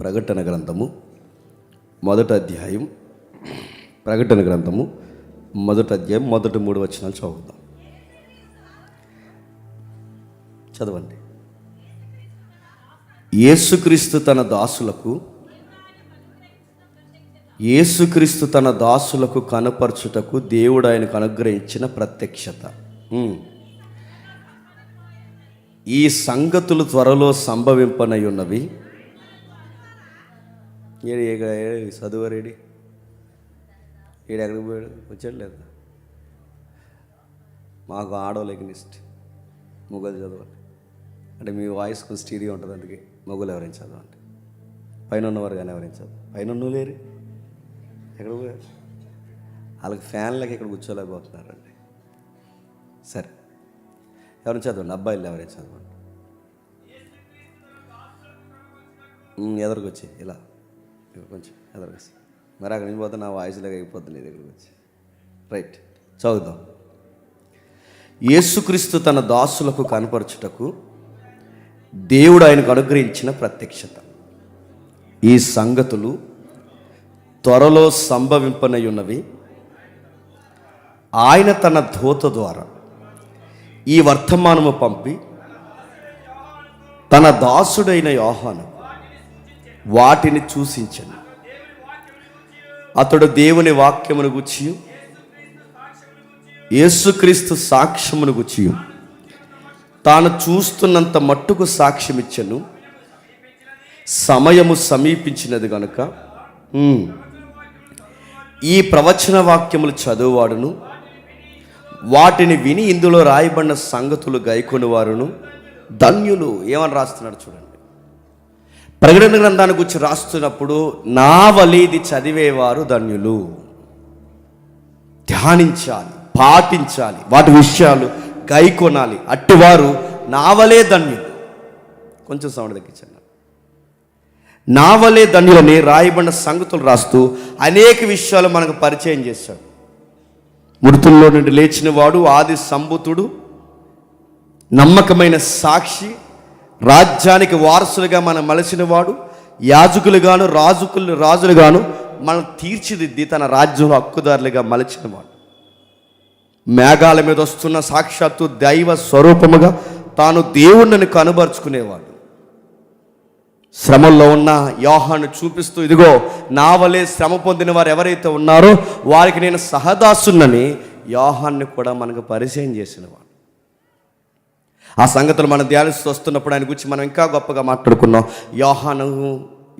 ప్రకటన గ్రంథము మొదటి అధ్యాయం. ప్రకటన గ్రంథము మొదటి అధ్యాయం మొదటి 3 వచనాలు చదువుదాం. చదవండి. యేసుక్రీస్తు తన దాసులకు కనపరచుటకు దేవుడు ఆయనకు అనుగ్రహించిన ప్రత్యక్షత. ఈ సంగతులు త్వరలో సంభవింపనై ఉన్నవి. చదువరేడి ఈడు ఎక్కడికి పోయాడు? వచ్చాడు లేదా? మాకు ఆడవాళ్ళకి నిస్ట్ మొగలు చదవండి. అంటే మీ వాయిస్ కొంచెం స్టీరియో ఉంటుంది, అందుకే మొగలు ఎవరైనా చదవండి. పైన ఉన్నవారు కానీ ఎవరైనా చదవండి. పైన ఉన్న లేరు ఎక్కడ పోయారు? వాళ్ళకి ఫ్యాన్లకి ఇక్కడ కూర్చోలేకపోతున్నారండి. సరే, ఎవరైనా చదవండి. అబ్బాయిలు ఎవరైనా చదవండి. ఎదరికి వచ్చి ఇలా కొంచెం ఎదరికి వచ్చి, మరి అక్కడి నుంచి పోతే నా వాయిస్లాగా అయిపోద్ది నీ దగ్గరికి వచ్చి. రైట్, చదువుదాం. యేసుక్రీస్తు తన దాసులకు కనపరచుటకు దేవుడు ఆయనకు అనుగ్రహించిన ప్రత్యక్షత. ఈ సంగతులు త్వరలో సంభవింపనై ఉన్నవి. ఆయన తన దూత ద్వారా ఈ వర్తమానము పంపి తన దాసుడైన యోహాను వాటిని సూచించెను. అతడు దేవుని వాక్యమును గూర్చి యేసుక్రీస్తు సాక్ష్యమును గూర్చి తాను చూస్తున్నంత మట్టుకు సాక్ష్యమిచ్చెను. సమయము సమీపించినది గనుక ఈ ప్రవచన వాక్యములు చదువువాడును వాటిని విని ఇందులో రాయబడిన సంగతులు గైకొని వారును ధన్యులు. ఏమని రాస్తున్నాడు చూడండి. ప్రకటన గ్రంథాన్ని గురించి రాస్తున్నప్పుడు నా వలె ఇది చదివేవారు ధన్యులు. ధ్యానించాలి, పాటించాలి, వాటి విషయాలు గైకొనాలి. అట్టివారు నా వలె ధన్యులు. కొంచెం సౌండ్ తగ్గించండి. నా వలె ధన్యులని రాయబడిన సంగతులు రాస్తూ అనేక విషయాలు మనకు పరిచయం చేశాడు. మృతుల్లో నుండి లేచిన వాడు, ఆది సంభూతుడు, నమ్మకమైన సాక్షి, రాజ్యానికి వారసులుగా మనం మలచిన వాడు, యాజకులుగాను రాజులుగాను మనం తీర్చిదిద్ది తన రాజ్యంలో హక్కుదారులుగా మలచిన వాడు, మేఘాల మీద వస్తున్న సాక్షాత్తు దైవ స్వరూపముగా తాను దేవుణ్ణి కనుబరుచుకునేవాడు. శ్రమల్లో ఉన్న యోహాను చూపిస్తూ, ఇదిగో నా వలె శ్రమ పొందిన వారు ఎవరైతే ఉన్నారో వారికి నేను సహదాసున్నని యోహాన్ని కూడా మనకు పరిచయం చేసినవాడు. ఆ సంగతులు మనం ధ్యానిస్తూ వస్తున్నప్పుడు ఆయన గురించి మనం ఇంకా గొప్పగా మాట్లాడుకున్నాం.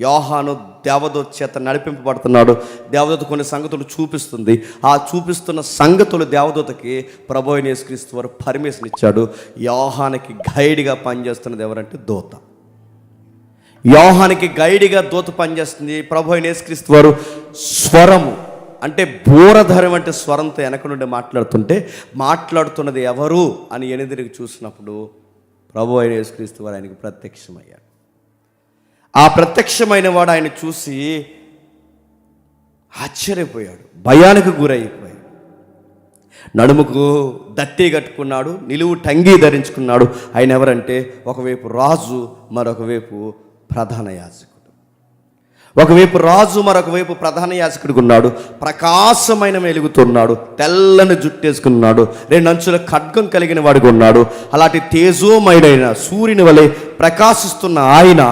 యోహాను దేవదూత చేత నడిపింపబడుతున్నాడు. దేవదూత కొన్ని సంగతులు చూపిస్తుంది. ఆ చూపిస్తున్న సంగతులు దేవదూతకి ప్రభువైన యేసుక్రీస్తు వారు పర్మిషన్ ఇచ్చాడు. యోహానికి గైడ్గా పనిచేస్తున్నది ఎవరంటే దూత. యోహానికి గైడ్గా దూత పనిచేస్తుంది. ప్రభువైన యేసుక్రీస్తు వారు స్వరము అంటే బూరధరం అంటే స్వరంతో వెనక నుండి మాట్లాడుతున్నది ఎవరు అని ఎనిదిరిగి చూసినప్పుడు ప్రభు అయిన యేసుక్రీస్తు వారు ఆయనకు ప్రత్యక్షమయ్యాడు. ఆ ప్రత్యక్షమైన వాడు ఆయన చూసి ఆశ్చర్యపోయాడు, భయానికి గురైపోయాడు. నడుముకు దట్టి కట్టుకున్నాడు, నిలువు టంగి ధరించుకున్నాడు. ఆయన ఎవరంటే ఒకవైపు రాజు, మరొక వైపు ప్రధాన యాజకుడు. ఒకవైపు రాజు, మరొక వైపు ప్రధాన యాజకుడిగా ఉన్నాడు. ప్రకాశమైన వెలుగుతున్నాడు, తెల్లని జుట్టేసుకున్నాడు, 2 అంచుల ఖడ్గం కలిగిన వాడిగా ఉన్నాడు. అలాంటి తేజోమయుడైన సూర్యుని వలె ప్రకాశిస్తున్న ఆయన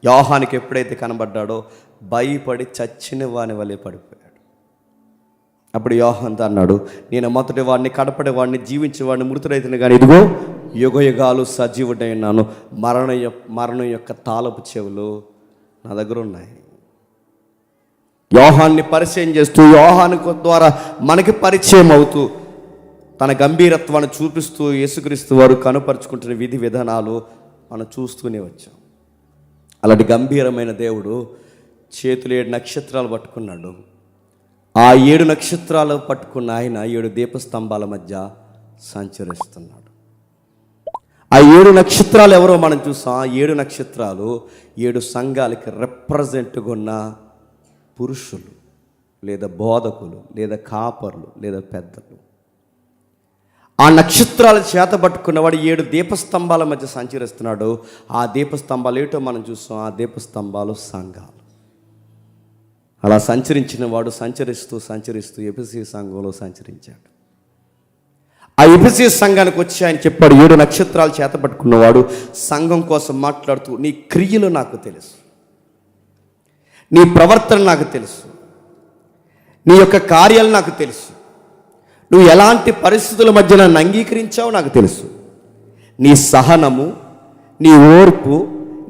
యోహానికి ఎప్పుడైతే కనబడ్డాడో భయపడి చచ్చిన వాని వలె పడిపోయాడు. అప్పుడు యోహాను అన్నాడు, నేను మొదటి వాడిని, కడపడి వాడిని, జీవించేవాడిని, మృతుడైతే కానీ ఇదిగో యుగయుగాలు సజీవుడై ఉన్నాను. మరణం యొక్క తాళపు చెవులు నా దగ్గర ఉన్నాయి. యోహాన్ని పరిచయం చేస్తూ, యోహాను ద్వారా మనకి పరిచయం అవుతూ, తన గంభీరత్వాన్ని చూపిస్తూ యేసుక్రీస్తు వారు కనుపరుచుకుంటున్న విధి విధానాలు మనం చూస్తూనే వచ్చాం. అలాంటి గంభీరమైన దేవుడు చేతులు 7 నక్షత్రాలు పట్టుకున్నాడు. ఆ 7 నక్షత్రాలు పట్టుకున్న ఆయన 7 దీపస్తంభాల మధ్య సంచరిస్తున్నాడు. ఆ 7 నక్షత్రాలు ఎవరో మనం చూసాం. 7 నక్షత్రాలు 7 సంఘాలకి రిప్రజెంట్గా ఉన్న పురుషులు, లేదా బోధకులు, లేదా కాపర్లు, లేదా పెద్దలు. ఆ నక్షత్రాల చేత పట్టుకున్నవాడు 7 దీపస్తంభాల మధ్య సంచరిస్తున్నాడు. ఆ దీపస్తంభాలు ఏటో మనం చూస్తాం. ఆ దీపస్తంభాలు సంఘాలు. అలా సంచరించిన వాడు సంచరిస్తూ ఎఫెసీ సంఘంలో సంచరించాడు. ఆ ఎఫెసీ సంఘానికి వచ్చి ఆయన చెప్పాడు, 7 నక్షత్రాలు చేత పట్టుకున్నవాడు సంఘం కోసం మాట్లాడుతూ, నీ క్రియలు నాకు తెలుసు, నీ ప్రవర్తన నాకు తెలుసు, నీ యొక్క కార్యాలు నాకు తెలుసు, నువ్వు ఎలాంటి పరిస్థితుల మధ్య నన్ను అంగీకరించావో నాకు తెలుసు. నీ సహనము, నీ ఓర్పు,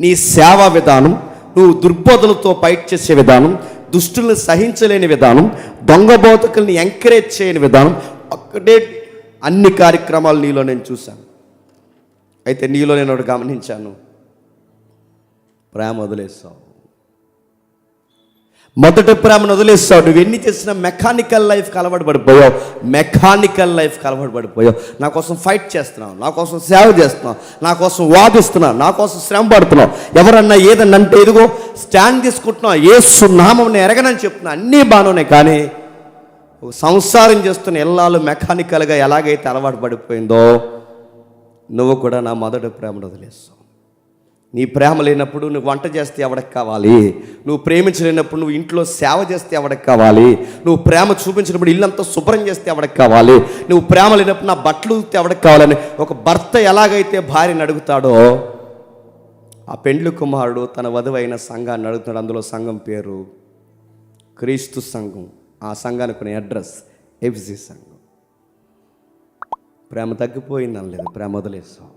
నీ సేవా విధానం, నువ్వు దుర్బోధలతో ఫైట్ చేసే విధానం, దుష్టుల్ని సహించలేని విధానం, దొంగ బోధకుల్ని ఎంకరేజ్ చేయని విధానం, ఒక్కటే అన్ని కార్యక్రమాలు నీలో నేను చూశాను. అయితే నీలో నేను ఒకటి గమనించాను, ప్రేమ వదిలేస్తావు. మొదటి ప్రేమను వదిలేస్తావు. నువ్వు ఎన్ని చేసినా మెకానికల్ లైఫ్కి అలవాటు పడిపోయావు. నా కోసం ఫైట్ చేస్తున్నావు, నా కోసం సేవ చేస్తున్నావు, నా కోసం వాదిస్తున్నావు, నా కోసం శ్రమ పడుతున్నావు. ఎవరన్నా ఏదన్నా అంటే ఇదిగో స్టాండ్ తీసుకుంటున్నావు, యేసు నామమును ఎరగనని చెప్తున్నా, అన్నీ బాగానే. కానీ సంసారం చేస్తున్న ఎల్లాలు మెకానికల్గా ఎలాగైతే అలవాటు పడిపోయిందో నువ్వు కూడా నా మొదటి ప్రేమను వదిలేస్తావు. నీ ప్రేమ లేనప్పుడు నువ్వు వంట చేస్తే ఎవరికి కావాలి? నువ్వు ప్రేమించలేనప్పుడు నువ్వు ఇంట్లో సేవ చేస్తే ఎవరికి కావాలి? నువ్వు ప్రేమ చూపించినప్పుడు ఇల్లంతా శుభ్రం చేస్తే ఎవరికి కావాలి? నువ్వు ప్రేమ లేనప్పుడు నా బట్టలు ఉతికితే ఎవరికి కావాలని ఒక భర్త ఎలాగైతే భార్యను అడుగుతాడో, ఆ పెండ్లి కుమారుడు తన వధువైన సంఘాన్ని అడుగుతున్నాడు. అందులో సంఘం పేరు క్రీస్తు సంఘం. ఆ సంఘానికి కొన్ని అడ్రస్ ఎఫెసీ సంఘం. ప్రేమ తగ్గిపోయిందని లేదు, ప్రేమ వదిలేస్తాం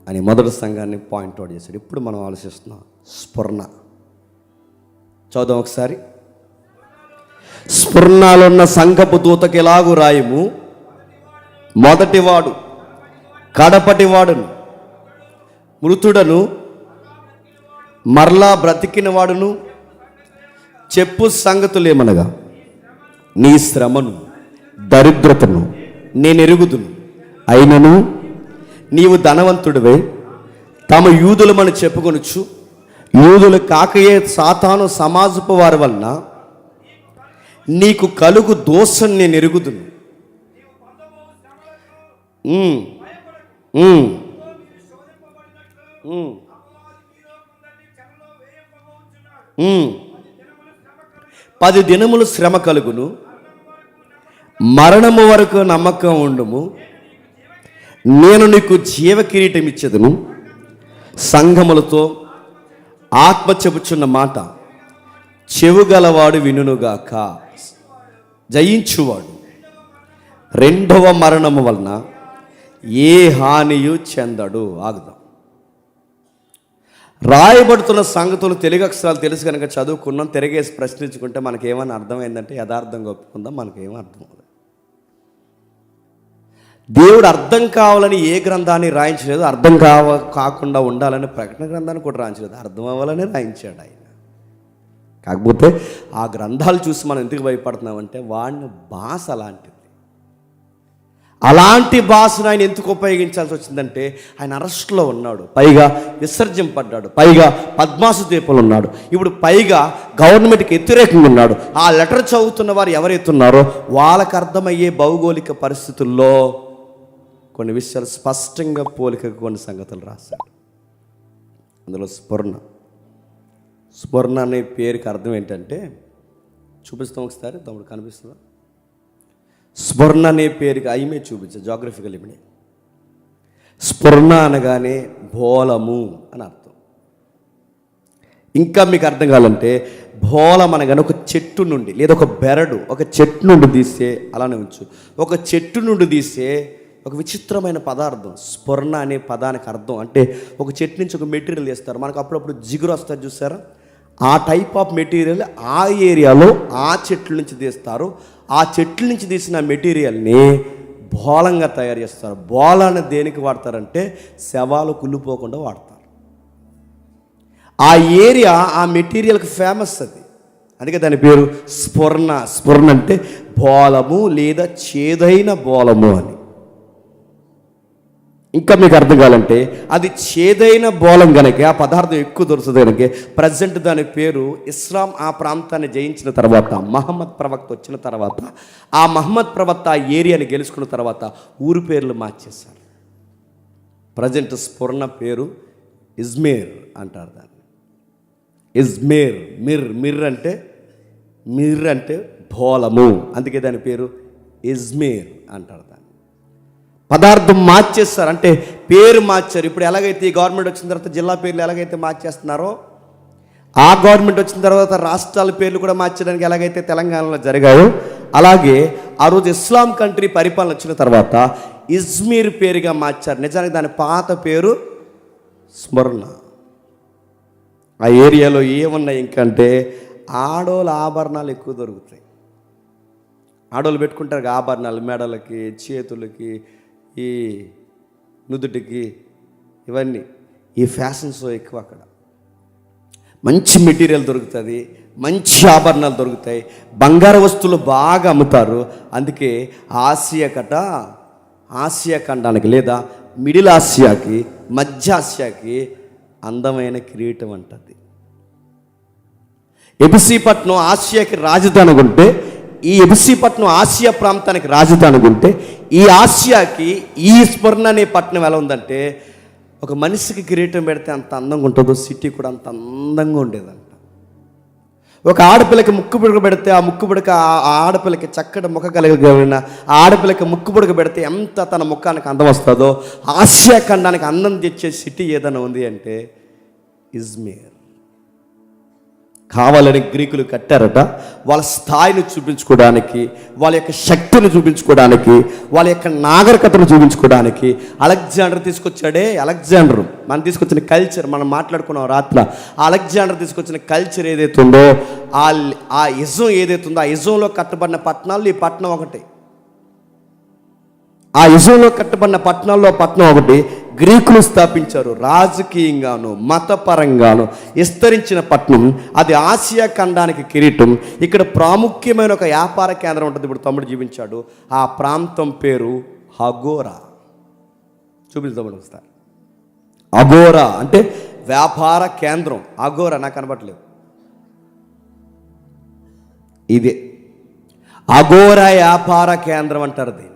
అని మొదటి సంఘాన్ని పాయింట్అవుట్ చేశాడు. ఇప్పుడు మనం ఆలోచిస్తున్నాం స్ఫురణ. చదువు ఒకసారి. స్ఫురణలో ఉన్న సంఘపు దూతకి ఎలాగూ రాయము, మొదటివాడు కడపటివాడును, మృతుడను మరలా బ్రతికిన వాడును చెప్పు సంగతులేమనగా, నీ శ్రమను దరిద్రతను నేను ఎరుగుదును, అయినను నీవు ధనవంతుడివే, తమ యూదులమని చెప్పుకొనుచు యూదులు కాకయే సాతాను సమాజపు వారి వలన నీకు కలుగు దోషం నేను ఎరుగుదును. పది దినములు శ్రమ కలుగును, మరణము వరకు నమ్మకం ఉండుము, నేను నీకు జీవ కిరీటం ఇచ్చేదను. సంఘములతో ఆత్మ చెబుచున్న మాట చెవుగలవాడు వినుగాక. జయించువాడు రెండవ మరణము వలన ఏ హానియు చెందడు. ఆగుదాం. రాయబడుతున్న సంగతులు తెలుగు అక్షరాలు తెలుసు కనుక చదువుకున్నాం. తిరగేసి ప్రశ్నించుకుంటే మనకేమైనా అర్థమైందంటే యథార్థంగా ఒప్పుకుందాం, మనకేమో అర్థం అవుతుంది. దేవుడు అర్థం కావాలని ఏ గ్రంథాన్ని రాయించలేదు, అర్థం కాకుండా ఉండాలని ప్రకటన గ్రంథాన్ని కూడా రాయించలేదు, అర్థం అవ్వాలని రాయించాడు ఆయన. కాకపోతే ఆ గ్రంథాలు చూసి మనం ఎందుకు భయపడుతున్నామంటే వాడిని భాష అలాంటి భాషను ఆయన ఎందుకు ఉపయోగించాల్సి వచ్చిందంటే ఆయన అరెస్ట్లో ఉన్నాడు, పైగా విసర్జింపడ్డాడు, పైగా పద్మాసు ద్వీపంలో ఉన్నాడు, ఇప్పుడు పైగా గవర్నమెంట్కి వ్యతిరేకంగా ఉన్నాడు. ఆ లెటర్ చదువుతున్న వారు ఎవరైతే ఉన్నారో వాళ్ళకు అర్థమయ్యే భౌగోళిక పరిస్థితుల్లో కొన్ని విషయాలు స్పష్టంగా పోలిక కొన్ని సంగతులు రాశాడు. అందులో స్ఫురణ అనే పేరుకి అర్థం ఏంటంటే, చూపిస్తాం ఒకసారి, తమ్ముడు కనిపిస్తుందా? స్ఫురణ అనే పేరుకి అయిమే చూపించా, జాగ్రఫికల్ ఇమిడి. స్ఫురణ అనగానే బోలము అని అర్థం. ఇంకా మీకు అర్థం కావాలంటే బోలం అనగానే ఒక చెట్టు నుండి లేదా ఒక బెరడు ఒక చెట్టు నుండి తీస్తే, అలానే ఉంచు, ఒక చెట్టు నుండి తీస్తే ఒక విచిత్రమైన పదార్థం. స్ఫురణ అనే పదానికి అర్థం అంటే ఒక చెట్టు నుంచి ఒక మెటీరియల్ తీస్తారు, మనకు అప్పుడప్పుడు జిగురు వస్తారు చూసారా, ఆ టైప్ ఆఫ్ మెటీరియల్ ఆ ఏరియాలో ఆ చెట్ల నుంచి తీస్తారు. ఆ చెట్ల నుంచి తీసిన మెటీరియల్ని బోలంగా తయారు చేస్తారు. బోలాన్ని దేనికి వాడతారంటే శవాలు కుళ్ళిపోకుండా వాడతారు. ఆ ఏరియా ఆ మెటీరియల్కి ఫేమస్ అది, అందుకే దాని పేరు స్ఫురణ. స్ఫురణ అంటే బోలము లేదా చేదైన బోలము అని. ఇంకా మీకు అర్థం కావాలంటే అది చేదైన బోలం కనుక ఆ పదార్థం ఎక్కువ దొరుకుతుంది కనుక ప్రజెంట్ దాని పేరు ఇస్లాం ఆ ప్రాంతాన్ని జయించిన తర్వాత మహమ్మద్ ప్రవక్త వచ్చిన తర్వాత ఆ మహమ్మద్ ప్రవక్త ఆ ఏరియాని గెలుచుకున్న తర్వాత ఊరి పేర్లు మార్చేశారు. ప్రజెంట్ స్ఫురణ పేరు ఇజ్మేర్ అంటారు దాన్ని. ఇజ్మేర్ మిర్ అంటే బోలము, అందుకే దాని పేరు ఇజ్మేర్ అంటారు దాన్ని. పదార్థం మార్చేస్తారు అంటే పేరు మార్చారు. ఇప్పుడు ఎలాగైతే ఈ గవర్నమెంట్ వచ్చిన తర్వాత జిల్లా పేర్లు ఎలాగైతే మార్చేస్తున్నారో ఆ గవర్నమెంట్ వచ్చిన తర్వాత రాష్ట్రాల పేర్లు కూడా మార్చడానికి ఎలాగైతే తెలంగాణలో జరిగాయో అలాగే ఆ రోజు ఇస్లాం కంట్రీ పరిపాలన వచ్చిన తర్వాత ఇజ్మీర్ పేరుగా మార్చారు. నిజానికి దాని పాత పేరు స్మరణ. ఆ ఏరియాలో ఏమున్నాయి ఇంకంటే ఆడోళ్ళ ఆభరణాలు ఎక్కువ దొరుకుతాయి. ఆడోళ్ళు పెట్టుకుంటారు ఆభరణాలు మెడలకి, చేతులకి, ఈ నుదుటికి, ఇవన్నీ ఈ ఫ్యాషన్స్ ఎక్కువ. అక్కడ మంచి మెటీరియల్ దొరుకుతుంది, మంచి ఆభరణాలు దొరుకుతాయి, బంగారు వస్తువులు బాగా అమ్ముతారు. అందుకే ఆసియా ఖండానికి లేదా మిడిల్ ఆసియాకి, మధ్య ఆసియాకి అందమైన కిరీటం అంటది. ఎబిసిపట్నం ఆసియాకి రాజధాని ఉంటే, ఈ ఎబిసిపట్నం ఆసియా ప్రాంతానికి రాజధాని ఉంటే, ఈ ఆసియాకి ఈ స్మరణ అనే పట్టణం ఎలా ఉందంటే ఒక మనిషికి కిరీటం పెడితే అంత అందంగా ఉంటుందో సిటీ కూడా అంత అందంగా ఉండేదంట. ఒక ఆడపిల్లకి ముక్కు పుడక పెడితే ఆ ముక్కు పుడక ఆ ఆడపిల్లకి చక్కటి ముఖ కలిగిన ఆ ఆడపిల్లకి ముక్కు పుడక పెడితే ఎంత తన ముఖానికి అందం వస్తుందో ఆసియా ఖండానికి అందం తెచ్చే సిటీ ఏదైనా ఉంది అంటే ఇజ్మీర్. కావాలని గ్రీకులు కట్టారట వాళ్ళ స్థాయిని చూపించుకోవడానికి, వాళ్ళ యొక్క శక్తిని చూపించుకోవడానికి, వాళ్ళ యొక్క నాగరికతను చూపించుకోవడానికి. అలెగ్జాండర్ తీసుకొచ్చాడే, అలెగ్జాండర్ మనం తీసుకొచ్చిన కల్చర్ మనం మాట్లాడుకున్నాం రాత్రి. ఆ అలెగ్జాండర్ తీసుకొచ్చిన కల్చర్ ఏదైతే ఉందో ఆ ఇజం ఏదైతే ఉందో ఆ ఇజంలో కట్టబడిన పట్టణాలు ఈ పట్టణం ఒకటి. ఆ ఇజంలో కట్టబడిన పట్టణాల్లో పట్టణం ఒకటి గ్రీకులు స్థాపించారు. రాజకీయంగాను మతపరంగాను విస్తరించిన పట్టణం అది. ఆసియా ఖండానికి కిరీటం. ఇక్కడ ప్రాముఖ్యమైన ఒక వ్యాపార కేంద్రం ఉంటుంది. ఇప్పుడు తమ్ముడు జీవించాడు. ఆ ప్రాంతం పేరు అగోరా. చూపిస్తామని వస్తారు. అగోరా అంటే వ్యాపార కేంద్రం. అగోరా నాకు కనబడలేదు. ఇదే అగోరా వ్యాపార కేంద్రం అంటారు దీన్ని.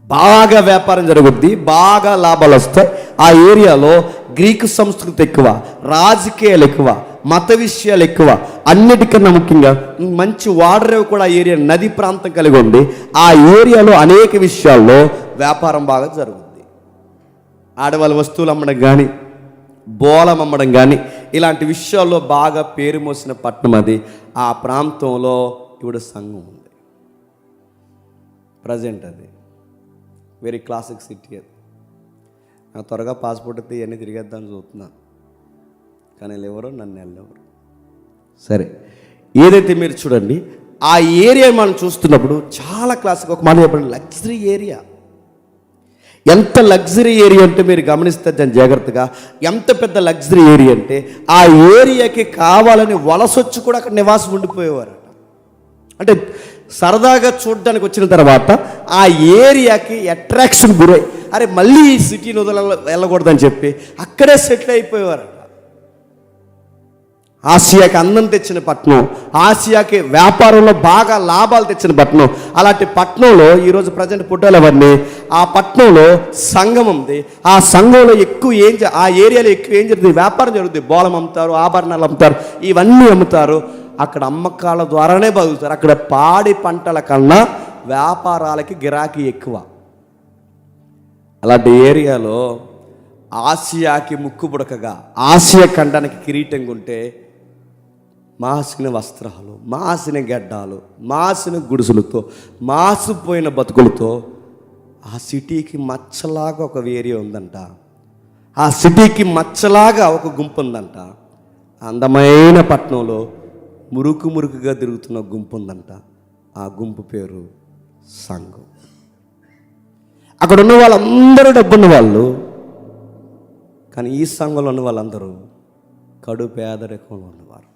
బాగా వ్యాపారం జరుగుద్ది, బాగా లాభాలు వస్తాయి. ఆ ఏరియాలో గ్రీకు సంస్కృతి ఎక్కువ, రాజకీయాలు ఎక్కువ, మత విషయాలు ఎక్కువ. అన్నిటికన్నా ముఖ్యంగా మంచి వాడరేవు కూడా ఆ ఏరియా నది ప్రాంతం కలిగి ఉంది. ఆ ఏరియాలో అనేక విషయాల్లో వ్యాపారం బాగా జరుగుద్ది. ఆడవాళ్ళ వస్తువులు అమ్మడం కానీ, బోలం అమ్మడం కానీ ఇలాంటి విషయాల్లో బాగా పేరు మోసిన పట్టణం అది. ఆ ప్రాంతంలో ఇప్పుడు సంఘం ఉంది ప్రజెంట్. అది వెరీ క్లాసిక్ సిటీ. అది నాకు త్వరగా పాస్పోర్ట్ అయితే ఇవన్నీ తిరిగేద్దామని చూస్తున్నాను, కానీ ఎవరో నన్ను వెళ్ళెవరు. సరే, ఏదైతే మీరు చూడండి ఆ ఏరియా మనం చూస్తున్నప్పుడు చాలా క్లాసిక్. ఒక మాట చెప్పండి, లగ్జరీ ఏరియా. ఎంత లగ్జరీ ఏరియా అంటే మీరు గమనిస్తే దాన్ని జాగ్రత్తగా, ఎంత పెద్ద లగ్జరీ ఏరియా అంటే ఆ ఏరియాకి కావాలని వలసొచ్చి కూడా అక్కడ నివాసం ఉండిపోయేవారు. అంటే సరదాగా చూడడానికి వచ్చిన తర్వాత ఆ ఏరియాకి అట్రాక్షన్ గురై అరే మళ్ళీ ఈ సిటీని వెళ్ళకూడదని చెప్పి అక్కడే సెటిల్ అయిపోయేవారు. ఆసియాకి అందం తెచ్చిన పట్టణం, ఆసియాకి వ్యాపారంలో బాగా లాభాలు తెచ్చిన పట్టణం. అలాంటి పట్టణంలో ఈరోజు ప్రజెంట్ పుట్టాలు అవన్నీ ఆ పట్టణంలో సంఘం ఉంది. ఆ సంఘంలో ఆ ఏరియాలో ఎక్కువ ఏం జరుగుతుంది? వ్యాపారం జరుగుతుంది. బోలం అమ్ముతారు, ఆభరణాలు అమ్ముతారు, ఇవన్నీ అమ్ముతారు. అక్కడ అమ్మకాల ద్వారానే బతుకుతారు. అక్కడ పాడి పంటల కన్నా వ్యాపారాలకి గిరాకీ ఎక్కువ. అలాంటి ఏరియాలో ఆసియాకి ముక్కు పుడకగా, ఆసియా ఖండానికి కిరీటంగా ఉంటే మాసిన వస్త్రాలు, మాసిన గడ్డాలు, మాసిన గుడుసులతో, మాసిపోయిన బతుకులతో ఆ సిటీకి మచ్చలాగా ఒక ఏరియా ఉందంట. ఆ సిటీకి మచ్చలాగా ఒక గుంపు ఉందంట. అందమైన పట్టణంలో మురుకుగా తిరుగుతున్న గుంపు ఉందంట. ఆ గుంపు పేరు సంఘం. అక్కడ ఉన్న వాళ్ళందరూ డబ్బున్న వాళ్ళు, కానీ ఈ సంఘంలో ఉన్న వాళ్ళందరూ కడు పేదరికంలో ఉన్నవారు.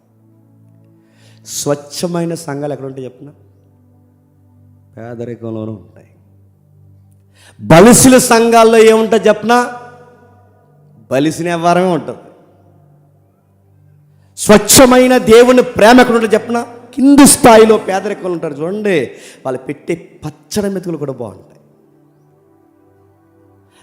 స్వచ్ఛమైన సంఘాలు ఎక్కడ ఉంటాయి చెప్పిన? పేదరికంలోనూ ఉంటాయి. బలిసిన సంఘాల్లో ఏముంటుంది చెప్పనా? బలిసిన వ్యవహారమే ఉంటుంది. స్వచ్ఛమైన దేవుని ప్రేమ ఎక్కడ ఉంటుంది చెప్పనా? కింది స్థాయిలో పేదరికలు ఉంటారు చూడండి, వాళ్ళు పెట్టే పచ్చడి మెతుకులు కూడా బాగుంటాయి.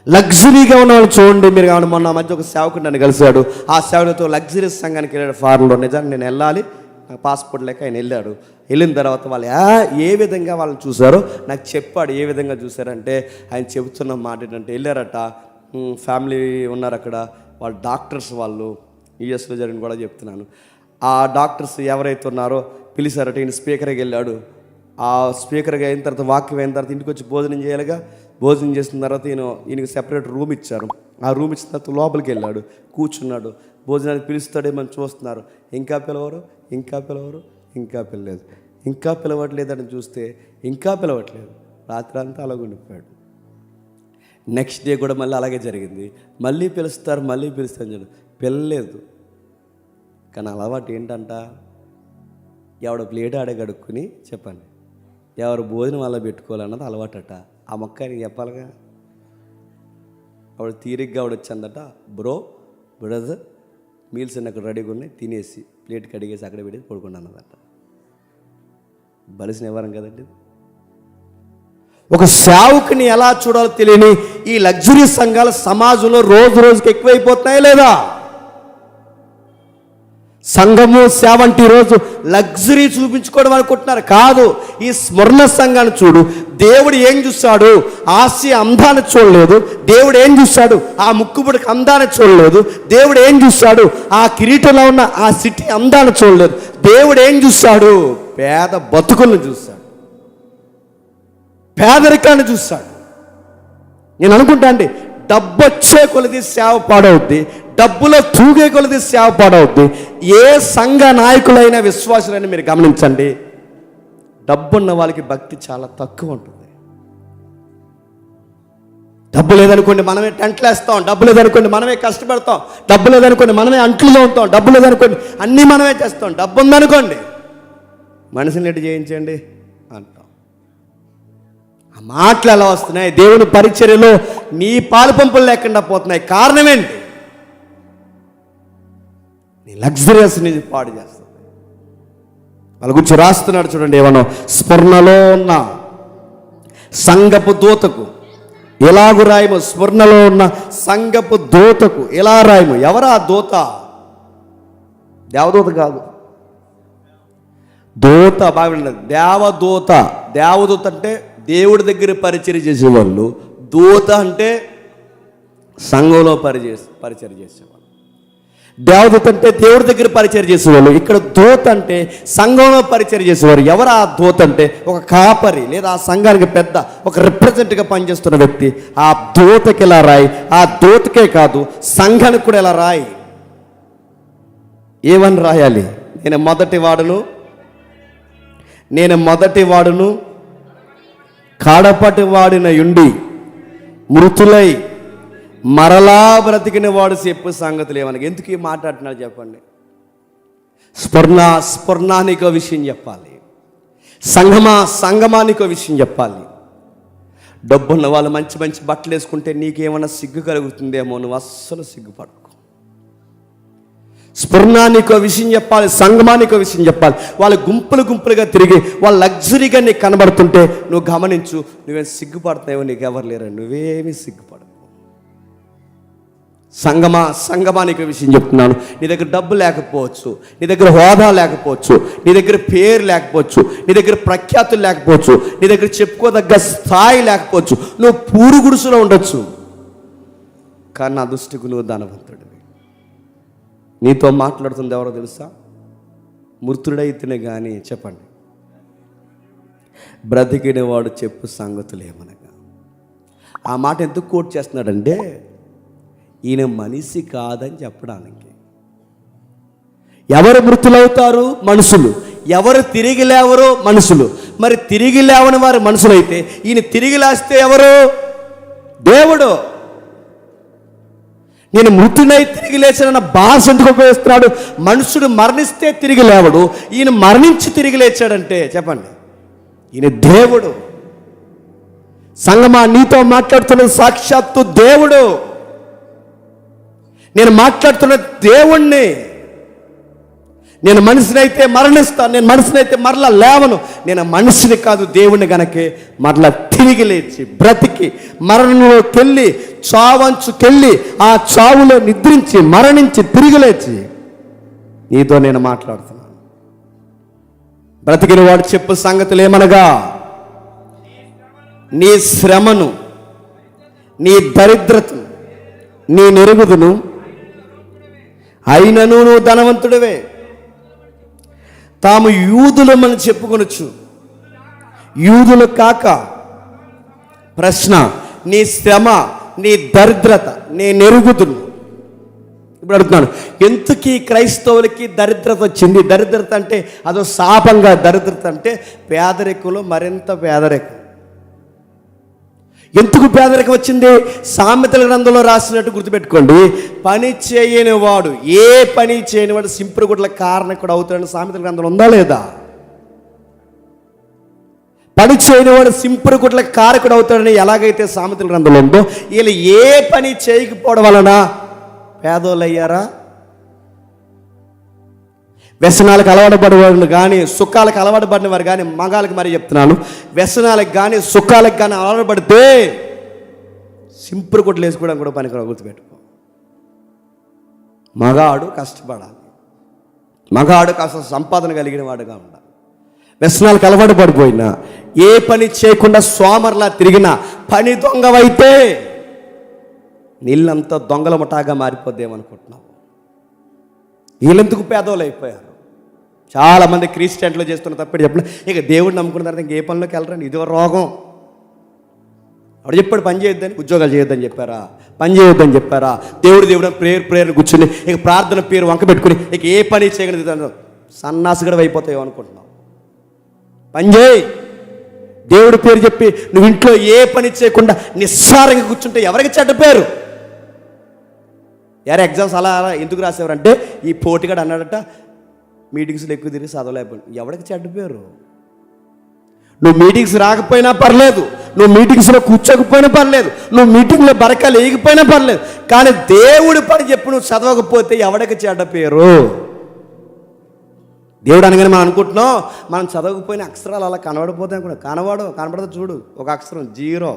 లగ్జరీగా ఉన్న వాళ్ళు చూడండి. మీరు కావాలి, మొన్న మధ్య ఒక సేవకుడు నన్ను కలిశాడు. ఆ సేవకుడితో లగ్జరీస్ సంఘానికి వెళ్ళాడు ఫారెన్లో. నిజాన్ని నేను వెళ్ళాలి, నాకు పాస్పోర్ట్ లేక ఆయన వెళ్ళాడు. వెళ్ళిన తర్వాత వాళ్ళు ఏ విధంగా వాళ్ళని చూశారో నాకు చెప్పాడు. ఏ విధంగా చూశారంటే ఆయన చెబుతున్న మాట ఏంటంటే, వెళ్ళారట, ఫ్యామిలీ ఉన్నారు అక్కడ, వాళ్ళు డాక్టర్స్, వాళ్ళు యూఎస్లో జరిగిన కూడా చెప్తున్నాను. ఆ డాక్టర్స్ ఎవరైతే ఉన్నారో పిలిచారట. ఈయన స్పీకర్కి వెళ్ళాడు. ఆ స్పీకర్గా అయిన తర్వాత, వాక్యం అయిన తర్వాత ఇంటికి వచ్చి భోజనం చేయాలిగా. భోజనం చేసిన తర్వాత ఈయనకి సెపరేట్ రూమ్ ఇచ్చారు. ఆ రూమ్ ఇచ్చిన తర్వాత లోపలికి వెళ్ళాడు, కూర్చున్నాడు. భోజనానికి పిలుస్తాడేమని చూస్తున్నారు. ఇంకా పిలవరు, ఇంకా పిలవరు, ఇంకా పిలలేదు, ఇంకా పిలవట్లేదని చూస్తే ఇంకా పిలవట్లేదు. రాత్రి అంతా అలాగే ఉండిపోయాడు. నెక్స్ట్ డే కూడా మళ్ళీ అలాగే జరిగింది. మళ్ళీ పిలుస్తారు, మళ్ళీ పిలుస్తారు, చూడు పిల్లలేదు. కానీ అలవాటు ఏంటంట, ఎవడ ప్లేట్ ఆడే కడుక్కుని చెప్పండి, ఎవరు భోజనం అలా పెట్టుకోవాలన్నది అలవాటట. ఆ మొక్క ఆయనకి చెప్పాలిగా. ఆవిడ తీరిగ్గా ఆవిడ వచ్చిందట, బ్రదర్ మీల్స్ అన్నీ అక్కడ రెడీగా ఉన్నాయి, తినేసి ప్లేట్ కడిగేసి అక్కడ పెట్టి పడుకుని అన్నదట. బలిసిన వ్యవహారం కదండి. ఒక సేవకుని ఎలా చూడాలో తెలియని ఈ లగ్జరీ సంఘాల సమాజంలో రోజు రోజుకి ఎక్కువైపోతున్నాయా లేదా? సంఘము సేవ అంటే ఈరోజు లగ్జరీ చూపించుకోవడం అనుకుంటున్నారు. కాదు. ఈ స్మరణ సంఘాన్ని చూడు. దేవుడు ఏం చూస్తాడు? ఆసియా అందాన్ని చూడలేదు. దేవుడు ఏం చూస్తాడు? ఆ ముక్కుబుడికి అందాన్ని చూడలేదు. దేవుడు ఏం చూస్తాడు? ఆ కిరీటంలో ఉన్న ఆ సిటీ అందాన్ని చూడలేదు. దేవుడు ఏం చూస్తాడు? పేద బతుకులను చూస్తాడు, పేదరికాన్ని చూస్తాడు. నేను అనుకుంటా అండి, డబ్బు వచ్చే కొలది సేవ పాడవుద్ది, డబ్బులో తూగే కొలది సేవ పాడవుద్ది. ఏ సంఘ నాయకులైన విశ్వాసులైనా మీరు గమనించండి, డబ్బున్న వాళ్ళకి భక్తి చాలా తక్కువ ఉంటుంది. డబ్బు లేదనుకోండి మనమే టెంట్లు వేస్తాం, డబ్బు లేదనుకోండి మనమే కష్టపడతాం, డబ్బు లేదనుకోండి మనమే అంట్లు తోముతాం, డబ్బు లేదనుకోండి అన్నీ మనమే చేస్తాం. డబ్బు ఉందనుకోండి మనిషిని ఎటు చేయించండి అంటాం. ఆ మాటలు ఎలా వస్తున్నాయి? దేవుని పరిచర్యలో నీ పాలు పంపులు లేకుండా పోతున్నాయి. కారణం ఏంటి? నీ లగ్జరియస్ ని పాడు చేస్తుంది. వాళ్ళ గురించి రాస్తున్నాడు చూడండి. ఏమన్నా, స్మరణలో ఉన్న సంఘపు దూతకు ఎలాగు రాయము, స్మరణలో ఉన్న సంఘపు దూతకు ఎలా రాయము. ఎవరా దూత? దేవదూత కాదు, దూత. బాగా దేవదూత. దేవదూత అంటే దేవుడి దగ్గర పరిచర్య చేసేవాళ్ళు. దూత అంటే సంఘంలో పరిచర్య చేసేవాళ్ళు. దేవదూత అంటే దేవుడి దగ్గర పరిచర్య చేసేవాళ్ళు. ఇక్కడ దూత అంటే సంఘంలో పరిచర్య చేసేవారు. ఎవరు ఆ దూత అంటే? ఒక కాపరి లేదా ఆ సంఘానికి పెద్ద, ఒక రిప్రజెంట్గా పనిచేస్తున్న వ్యక్తి. ఆ దూతకి ఎలా రాయి. ఆ దూతకే కాదు, సంఘానికి కూడా ఎలా రాయి. ఏమని రాయాలి? నేను మొదటి వాడును కాడపటి వాడిన యుండి మృతులై మరలా బ్రతికిన వాడు చెప్పు సంగతులు. ఏమనగా ఎందుకు ఈ మాట్లాడుతున్నారు చెప్పండి. స్ఫురణానికో విషయం చెప్పాలి, సంగమానికో విషయం చెప్పాలి. డబ్బున్న వాళ్ళు మంచి మంచి బట్టలు వేసుకుంటే నీకేమైనా సిగ్గు కలుగుతుందేమో, నువ్వు అస్సలు సిగ్గుపడకు. స్ఫురణానికో విషయం చెప్పాలి, సంగమానికో విషయం చెప్పాలి. వాళ్ళు గుంపులుగా తిరిగి వాళ్ళు లగ్జరీగా నీకు కనబడుతుంటే నువ్వు గమనించు, నువ్వేం సిగ్గుపడతావో నీకు ఎవరు లేరని. నువ్వేమీ సిగ్గుపడవు. సంగమానికో విషయం చెప్తున్నాను. నీ దగ్గర డబ్బు లేకపోవచ్చు, నీ దగ్గర హోదా లేకపోవచ్చు, నీ దగ్గర పేరు లేకపోవచ్చు, నీ దగ్గర ప్రఖ్యాతులు లేకపోవచ్చు, నీ దగ్గర చెప్పుకోదగ్గ స్థాయి లేకపోవచ్చు, నువ్వు పూరు గుడుసులో ఉండొచ్చు. కానీ నా దృష్టికి నువ్వు ధనవంతుడివి. నీతో మాట్లాడుతుంది ఎవరో తెలుసా? మృతుడైతేనే కానీ చెప్పండి, బ్రతికిన వాడు చెప్పు సంగతులు ఏమనగా. ఆ మాట ఎందుకు కోట్ చేస్తున్నాడంటే, ఈయన మనిషి కాదని చెప్పడానికి. ఎవరు మృతులవుతారు? మనుషులు. ఎవరు తిరిగి లేవరో? మనుషులు. మరి తిరిగి లేవని వారు మనుషులైతే ఈయన తిరిగి లేస్తే ఎవరు? దేవుడు. నేను మృతునై తిరిగి లేచానన్న భాష ఎందుకు ఉపయోగిస్తున్నాడు? మనుషుడు మరణిస్తే తిరిగి లేవడు, ఈయన మరణించి తిరిగి లేచాడంటే చెప్పండి, ఈయన దేవుడు. సంగమా, నీతో మాట్లాడుతున్న సాక్షాత్తు దేవుడు. నేను మాట్లాడుతున్న దేవుణ్ణి. నేను మనిషిని అయితే మరణిస్తాను, నేను మనిషిని అయితే మరలా లేవను. నేను మనిషిని కాదు, దేవుణ్ణి గనకే మరలా తిరిగి లేచి బ్రతికి మరణంలోకి వెళ్ళి చావంచుకెళ్ళి ఆ చావులో నిద్రించి మరణించి తిరిగి లేచి నీతో నేను మాట్లాడుతున్నాను. బ్రతికిన వాడు చెప్పు సంగతులు ఏమనగా, నీ శ్రమను, నీ దరిద్రతను నీ నెరుగుదును, అయినను నువ్వు ధనవంతుడివే. తాము యూదులమని చెప్పుకొనొచ్చు, యూదులు కాక. ప్రశ్న, నీ శ్రమ, నీ దరిద్రత నేను ఎరుగుదును. ఇప్పుడు అడుగుతున్నాను, ఎందుకు క్రైస్తవులకి దరిద్రత వచ్చింది? దరిద్రత అంటే అదో శాపంగా. దరిద్రత అంటే పేదరికంలో మరింత పేదరికం. ఎందుకు పేదరికం వచ్చింది? సామెతల గ్రంథంలో రాసినట్టు గుర్తుపెట్టుకోండి, పని చేయని వాడు, ఏ పని చేయని వాడు సింపురుగుడ్ల కారణకుడు అవుతాడని సామెతల గ్రంథంలో ఉందా లేదా? పని చేయని వాడు సింపురుగుడ్ల కారకుడు అవుతాడని ఎలాగైతే సామెతల గ్రంథంలో ఉందో, వీళ్ళు ఏ పని చేయకపోవడం వలన పేదోళ్ళు అయ్యారా? వ్యసనాలకు అలవాటు పడేవాళ్ళు కానీ, సుఖాలకు అలవాటు పడిన వారు కానీ, మగాళ్ళకి మరి చెప్తున్నాను, వ్యసనాలకు కానీ సుఖాలకు కానీ అలవాటు పడితే సింపుల్ కొట్లు వేసుకోవడం కూడా పనికి గుర్తుపెట్టుకో. మగాడు కష్టపడాలి, మగాడు కాస్త సంపాదన కలిగిన వాడుగా ఉండాలి. వ్యసనాలకు అలవాటు పడిపోయినా, ఏ పని చేయకుండా సోమర్లా తిరిగినా, పని దొంగవైతే నీళ్ళంతా దొంగల ముఠాగా మారిపోద్దేమనుకుంటున్నావు. వీళ్ళెందుకు పేదోళ్ళు అయిపోయారు? చాలామంది క్రిస్టియన్లు చేస్తున్న తప్పటి చెప్పిన, ఇక దేవుడిని నమ్ముకున్న తర్వాత ఇంకే పనిలోకి వెళ్ళరండి. ఇదో రోగం. అప్పుడు చెప్పాడు పని చేయొద్దని, ఉద్యోగాలు చేయొద్దని చెప్పారా? పని చేయొద్దని చెప్పారా? దేవుడు ప్రేయర్ కూర్చుని ఇక ప్రార్థన పేరు వంక పెట్టుకుని ఇక ఏ పని చేయగలిగితే సన్నాసిగడ అయిపోతాయో అనుకుంటున్నావు. పని చేయి, దేవుడి పేరు చెప్పి నువ్వు ఇంట్లో ఏ పని చేయకుండా నిస్సారంగా కూర్చుంటే ఎవరికి చెడ్డ పేరు? యారా ఎగ్జామ్స్ అలా ఎందుకు రాసేవారంటే, ఈ పోటీగాడు అన్నాడట మీటింగ్స్లో ఎక్కువ తిరిగి చదవలేకపోయి. ఎవరికి చెడ్డ పేరు? నువ్వు మీటింగ్స్ రాకపోయినా పర్లేదు, నువ్వు మీటింగ్స్లో కూర్చోకపోయినా పర్లేదు, నువ్వు మీటింగ్లో బరకాలు వేయకపోయినా పర్లేదు, కానీ దేవుడి పని చెప్పి నువ్వు చదవకపోతే ఎవరికి చెడ్డ పేరు? దేవుడు అనగానే మనం అనుకుంటున్నాం, మనం చదవకపోయిన అక్షరాలు అలా కనబడిపోతాయి అనుకున్నా. కనబడదు చూడు, ఒక అక్షరం జీరో.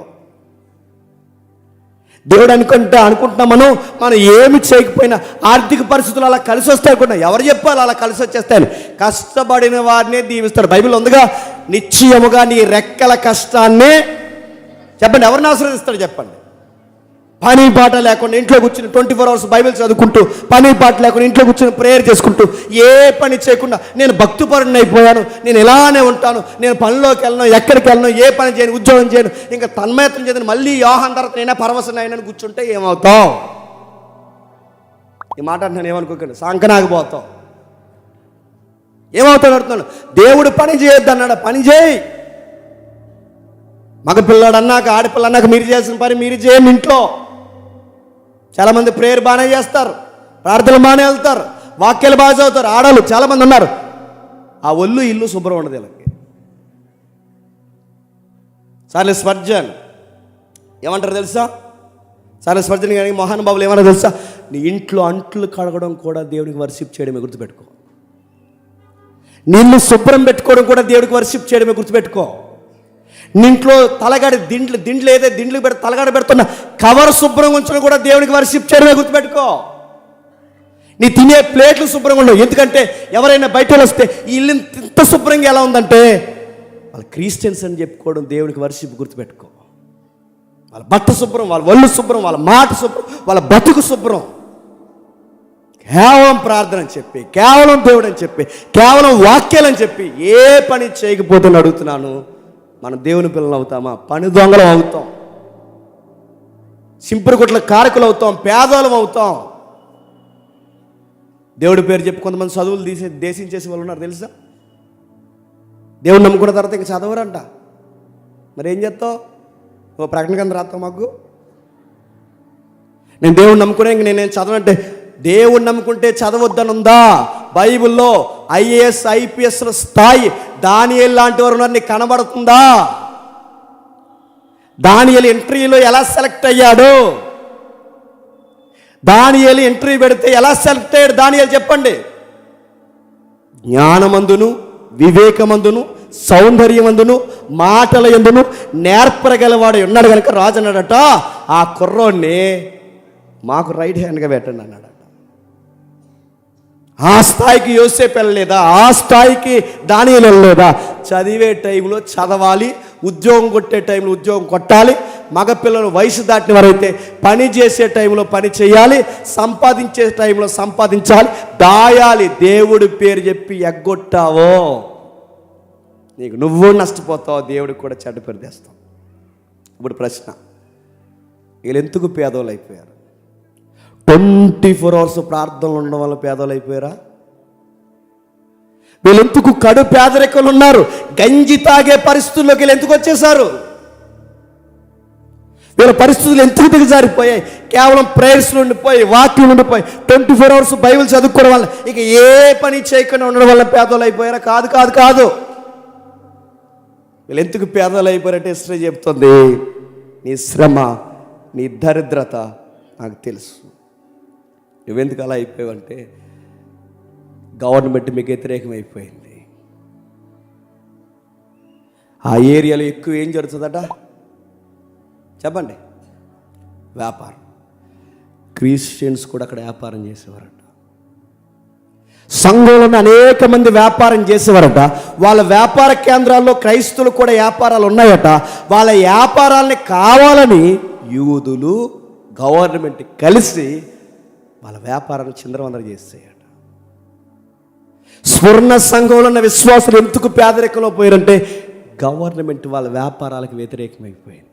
దేవుడు అనుకుంటున్నాం మనం ఏమి చేయకపోయినా ఆర్థిక పరిస్థితులు అలా కలిసి వస్తాయి అనుకున్నా. ఎవరు చెప్పాలి అలా కలిసి వచ్చేస్తాయని? కష్టపడిన వారినే దీవిస్తాడు. బైబిల్ ఉందిగా, నిశ్చయముగా నీ రెక్కల కష్టాన్నే. చెప్పండి, ఎవరిని ఆశీర్వదిస్తాడు చెప్పండి? పని పాట లేకుండా ఇంట్లో కూర్చుని 24 hours బైబిల్ చదువుకుంటూ, పని పాట లేకుండా ఇంట్లో కూర్చుని ప్రేయర్ చేసుకుంటూ, ఏ పని చేయకుండా నేను భక్తిపరుని అయిపోయాను, నేను ఇలానే ఉంటాను, నేను పనిలోకి వెళ్ళను, ఎక్కడికి వెళ్ళను, ఏ పని చేయను, ఉద్యోగం చేయను, ఇంకా తన్మయత్నం చేయను, మళ్ళీ యోహాన్ తర్వాత నేనే పరవశన అయినని కూర్చుంటే ఏమవుతావు? ఈ మాట నేను ఏమనుకోకండి, సంకనాగిపోతావు. ఏమవుతాడు అడుగుతున్నాను. దేవుడు పని చేయొద్దు అన్నాడు, పని చేయి. మగపిల్లాడు అన్నాక ఆడపిల్ల అన్నాక మీరు చేసిన పని మీరు చేయండి. ఇంట్లో చాలామంది ప్రేయర్ బాగానే చేస్తారు, ప్రార్థనలు బాగానే వెళ్తారు, వాక్యాలు బాగా చదువుతారు. ఆడవాళ్ళు చాలామంది ఉన్నారు, ఆ ఒళ్ళు ఇల్లు శుభ్రం ఉండదు వీళ్ళకి. చార్లెస్ స్పర్జన్ ఏమంటారు తెలుసా? చార్లెస్ స్పర్జన్ కానీ మహానుభావులు ఏమన్నా తెలుసా? నీ ఇంట్లో అంట్లు కడగడం కూడా దేవుడికి వర్షిప్ చేయడమే, గుర్తుపెట్టుకో. నీళ్ళు శుభ్రం పెట్టుకోవడం కూడా దేవుడికి వర్షిప్ చేయడమే, గుర్తుపెట్టుకో. నీంట్లో తలగాడి దిండ్లు ఏదైతే దిండ్లు తలగాడ పెడుతున్నా కవర్ శుభ్రంగా ఉంచడం కూడా దేవుడికి వర్షిప్ చేయడమే, గుర్తుపెట్టుకో. నీ తినే ప్లేట్లు శుభ్రంగా ఉండవు. ఎందుకంటే ఎవరైనా బయట వస్తే ఈ ఇల్లు ఇంత శుభ్రంగా ఎలా ఉందంటే వాళ్ళు క్రిస్టియన్స్ అని చెప్పుకోవడం దేవుడికి వర్షిప్, గుర్తుపెట్టుకో. వాళ్ళ బట్ట శుభ్రం, వాళ్ళ ఒళ్ళు శుభ్రం, వాళ్ళ మాట శుభ్రం, వాళ్ళ బతుకు శుభ్రం. కేవలం ప్రార్థన అని చెప్పి, కేవలం దేవుడు అని చెప్పి, కేవలం వాక్యాలని చెప్పి ఏ పని చేయకపోతే అడుగుతున్నాను, మనం దేవుని పిల్లలు అవుతామా? పని దొంగలం అవుతాం, సింపుల్ గుట్ల కారకులు అవుతాం, పేదోళం అవుతాం. దేవుడి పేరు చెప్పి కొంతమంది చదువులు దేశించేసి వాళ్ళు ఉన్నారు తెలుసా? దేవుడు నమ్ముకున్న తర్వాత ఇంక చదవరంట. మరి ఏం చేస్తావు? ఓ ప్రకటన కింద రాస్తావు మాకు, నేను దేవుడు నమ్ముకునే ఇంక నేను చదవనంటే, దేవుడు నమ్ముకుంటే చదవద్దని ఉందా? బైబిల్లో IAS IPSల స్థాయి దానియేలు లాంటి వారు ఉన్నారు, నీకు కనబడుతుందా? దానియేలు ఇంటర్వ్యూలో ఎలా సెలెక్ట్ అయ్యాడో, దానియేలు ఇంటర్వ్యూ పెడితే ఎలా సెలెక్ట్ అయ్యాడు దానియేలు చెప్పండి. జ్ఞానమందును, వివేకమందును, సౌందర్యమందును, మాటల యందును నేర్పరగలవాడు ఉన్నాడు కనుక రాజు అన్నాడట, ఆ కుర్రోడ్ని మాకు రైట్ హ్యాండ్గా పెట్టండి అన్నాడట. ఆ స్థాయికి యోసేపు వెళ్ళలేదా? ఆ స్థాయికి దానియేలు వెళ్ళలేదా? చదివే టైంలో చదవాలి, ఉద్యోగం కొట్టే టైంలో ఉద్యోగం కొట్టాలి, మగపిల్లలు వయసు దాటిన వారైతే పని చేసే టైంలో పని చేయాలి, సంపాదించే టైంలో సంపాదించాలి, దాయాలి. దేవుడి పేరు చెప్పి ఎగ్గొట్టావో నీకు నువ్వు నష్టపోతావు, దేవుడికి కూడా చెడ్డ పేరు తెస్తావు. ఇప్పుడు ప్రశ్న, వీళ్ళు ఎందుకు పేదోళ్ళు అయిపోయారు? 24 hours ప్రార్థనలు ఉండడం వల్ల పేదోళ్ళు అయిపోయారా? వీళ్ళు ఎందుకు కడు పేదరికలు ఉన్నారు? గంజి తాగే పరిస్థితుల్లోకి వీళ్ళు ఎందుకు వచ్చేసారు? వీళ్ళ పరిస్థితులు ఎందుకు దిగజారిపోయాయి? కేవలం ప్రేయర్స్లో ఉండిపోయి, వాక్యం ఉండిపోయి, 24 hours బైబిల్ చదువుకోవడం వల్ల, ఇక ఏ పని చేయకుండా ఉండడం వల్ల పేదోళ్ళు అయిపోయారా? కాదు కాదు కాదు. వీళ్ళు ఎందుకు పేదోళ్ళు అయిపోయారంటే హిస్టరీ చెప్తుంది, నీ శ్రమ, నీ దరిద్రత నాకు తెలుసు. నువ్వెందుకు అలా అయిపోయావంటే గవర్నమెంట్ మీకు వ్యతిరేకం అయిపోయింది. ఆ ఏరియాలో ఎక్కువ ఏం జరుగుతుందట చెప్పండి? వ్యాపారం. క్రిస్టియన్స్ కూడా అక్కడ వ్యాపారం చేసేవారట. సంఘంలోనే అనేక మంది వ్యాపారం చేసేవారట. వాళ్ళ వ్యాపార కేంద్రాల్లో క్రైస్తవులు కూడా వ్యాపారాలు ఉన్నాయట. వాళ్ళ వ్యాపారాలని కావాలని యూదులు, గవర్నమెంట్ కలిసి వాళ్ళ వ్యాపారాన్ని చిందరవందర చేసేయట. స్వర్ణ సంఘంలో ఉన్న విశ్వాసులు ఎందుకు పేదరికంలో పోయారంటే గవర్నమెంట్ వాళ్ళ వ్యాపారాలకు వ్యతిరేకమైపోయింది.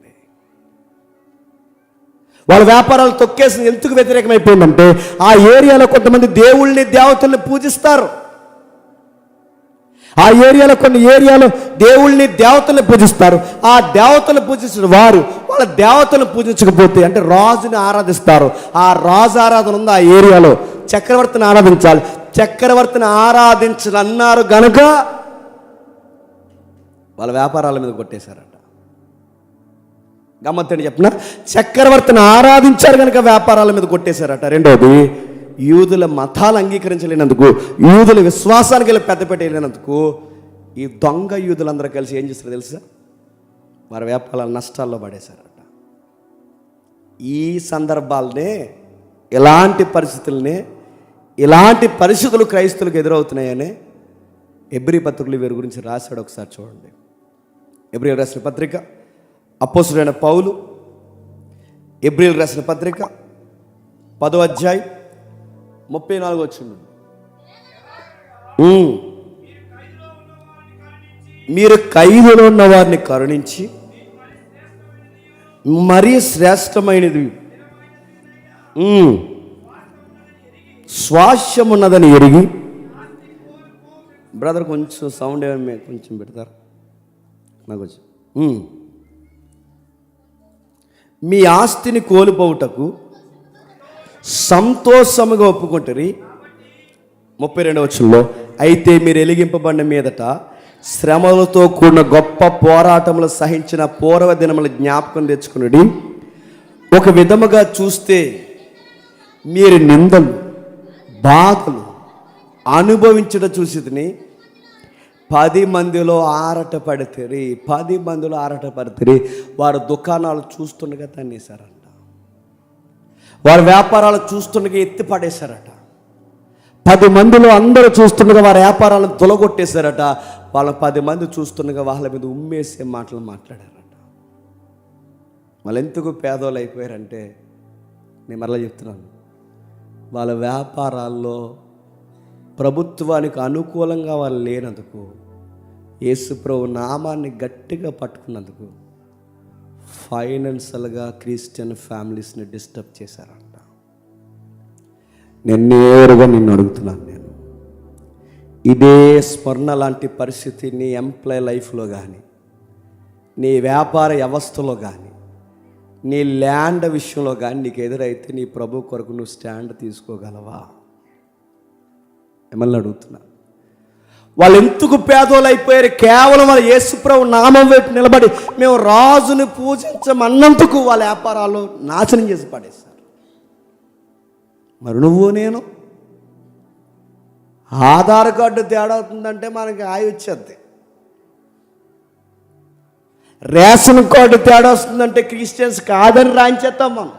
వాళ్ళ వ్యాపారాలు తొక్కేసి ఎందుకు వ్యతిరేకమైపోయిందంటే ఆ ఏరియాలో కొంతమంది దేవుళ్ళని, దేవతల్ని పూజిస్తారు. ఆ ఏరియాలో కొన్ని ఏరియాలో దేవుళ్ళని, దేవతల్ని పూజిస్తారు. ఆ దేవతలను పూజించిన వారు వాళ్ళ దేవతలను పూజించకపోతే, అంటే రాజుని ఆరాధిస్తారు. ఆ రాజు ఆరాధన ఉంది ఆ ఏరియాలో, చక్రవర్తిని ఆరాధించాలి. చక్రవర్తిని ఆరాధించనన్నారు గనుక వాళ్ళ వ్యాపారాల మీద కొట్టేశారట. గమ్మత్తని చెప్పిన, చక్రవర్తిని ఆరాధించారు కనుక వ్యాపారాల మీద కొట్టేశారట. రెండోది, యూదుల మతాలు అంగీకరించలేనందుకు, యూదుల విశ్వాసానికి వెళ్ళి పెద్దపేట వెళ్ళినందుకు ఈ దొంగ యూదులందరూ కలిసి ఏం చేస్తారో తెలుసా? వారి వ్యాపారాల నష్టాల్లో పడేశారట. ఈ సందర్భాలనే, ఇలాంటి పరిస్థితులు క్రైస్తవులకు ఎదురవుతున్నాయని ఎబ్రీ పత్రికలు వీరి గురించి రాశాడు. ఒకసారి చూడండి. ఎబ్రీలు రాసిన పత్రిక, అపోస్తులైన పౌలు ఎబ్రీలు రాసిన పత్రిక 10వ అధ్యాయం 34 వచ్చింది. మీరు ఖైదులో ఉన్న వారిని కరుణించి మరీ శ్రేష్టమైనది స్వాస్యం ఉన్నదని ఎరిగి, బ్రదర్ కొంచెం సౌండ్ ఏమైనా కొంచెం పెడతారు నాకు వచ్చి, మీ ఆస్తిని కోల్పోవుటకు సంతోషముగా ఒప్పుకుంటారు. 32వ వచనంలో, అయితే మీరు వెలిగింపబడిన మీదట శ్రమలతో కూడిన గొప్ప పోరాటములు సహించిన పూర్వ దినముల జ్ఞాపకం తెచ్చుకుని, ఒక విధముగా చూస్తే మీరు నిందలు, బాధలు అనుభవించడం చూసిని 10 మందిలో ఆరట పడితే, 10 మందిలో ఆరట పడితే వారు దుకాణాలు చూస్తుండగా తన్నేశారంట. వారి వ్యాపారాలు చూస్తుండగా ఎత్తి పడేశారట. 10 మందిలో అందరూ చూస్తుండగా వారి వ్యాపారాలను తొలగొట్టేశారట. వాళ్ళ 10 మంది చూస్తుండగా వాళ్ళ మీద ఉమ్మేసే మాటలు మాట్లాడారట. వాళ్ళు ఎందుకు పేదోళ్ళు అయిపోయారంటే, నేను మరలా చెప్తున్నాను, వాళ్ళ వ్యాపారాల్లో ప్రభుత్వానికి అనుకూలంగా వాళ్ళు లేనందుకు, యేసుప్రభు నామాన్ని గట్టిగా పట్టుకున్నందుకు ఫైనాన్షియల్గా క్రిస్టియన్ ఫ్యామిలీస్ని డిస్టర్బ్ చేశారంట. నేను నేరుగా నిన్ను అడుగుతున్నాను, నేను ఇదే స్మరణ లాంటి పరిస్థితి నీ ఎంప్లాయ్ లైఫ్లో కానీ, నీ వ్యాపార వ్యవస్థలో కానీ, నీ ల్యాండ్ విషయంలో కానీ నీకు ఎదురైతే నీ ప్రభు కొరకు నువ్వు స్టాండ్ తీసుకోగలవా? మిమ్మల్ని అడుగుతున్నా. వాళ్ళు ఎందుకు పేదోళ్ళు అయిపోయారు? కేవలం వాళ్ళ యేసుప్రభు నామం వైపు నిలబడి మేము రాజుని పూజించమన్నందుకు వాళ్ళ వ్యాపారాలు నాశనం చేసి పడేశారు. మరి నువ్వు నేను ఆధార్ కార్డు తేడా అవుతుందంటే మనకి ఆయి వచ్చేది, రేషన్ కార్డు తేడా వస్తుందంటే క్రిస్టియన్స్ కాదని రాయించేస్తాం మనం.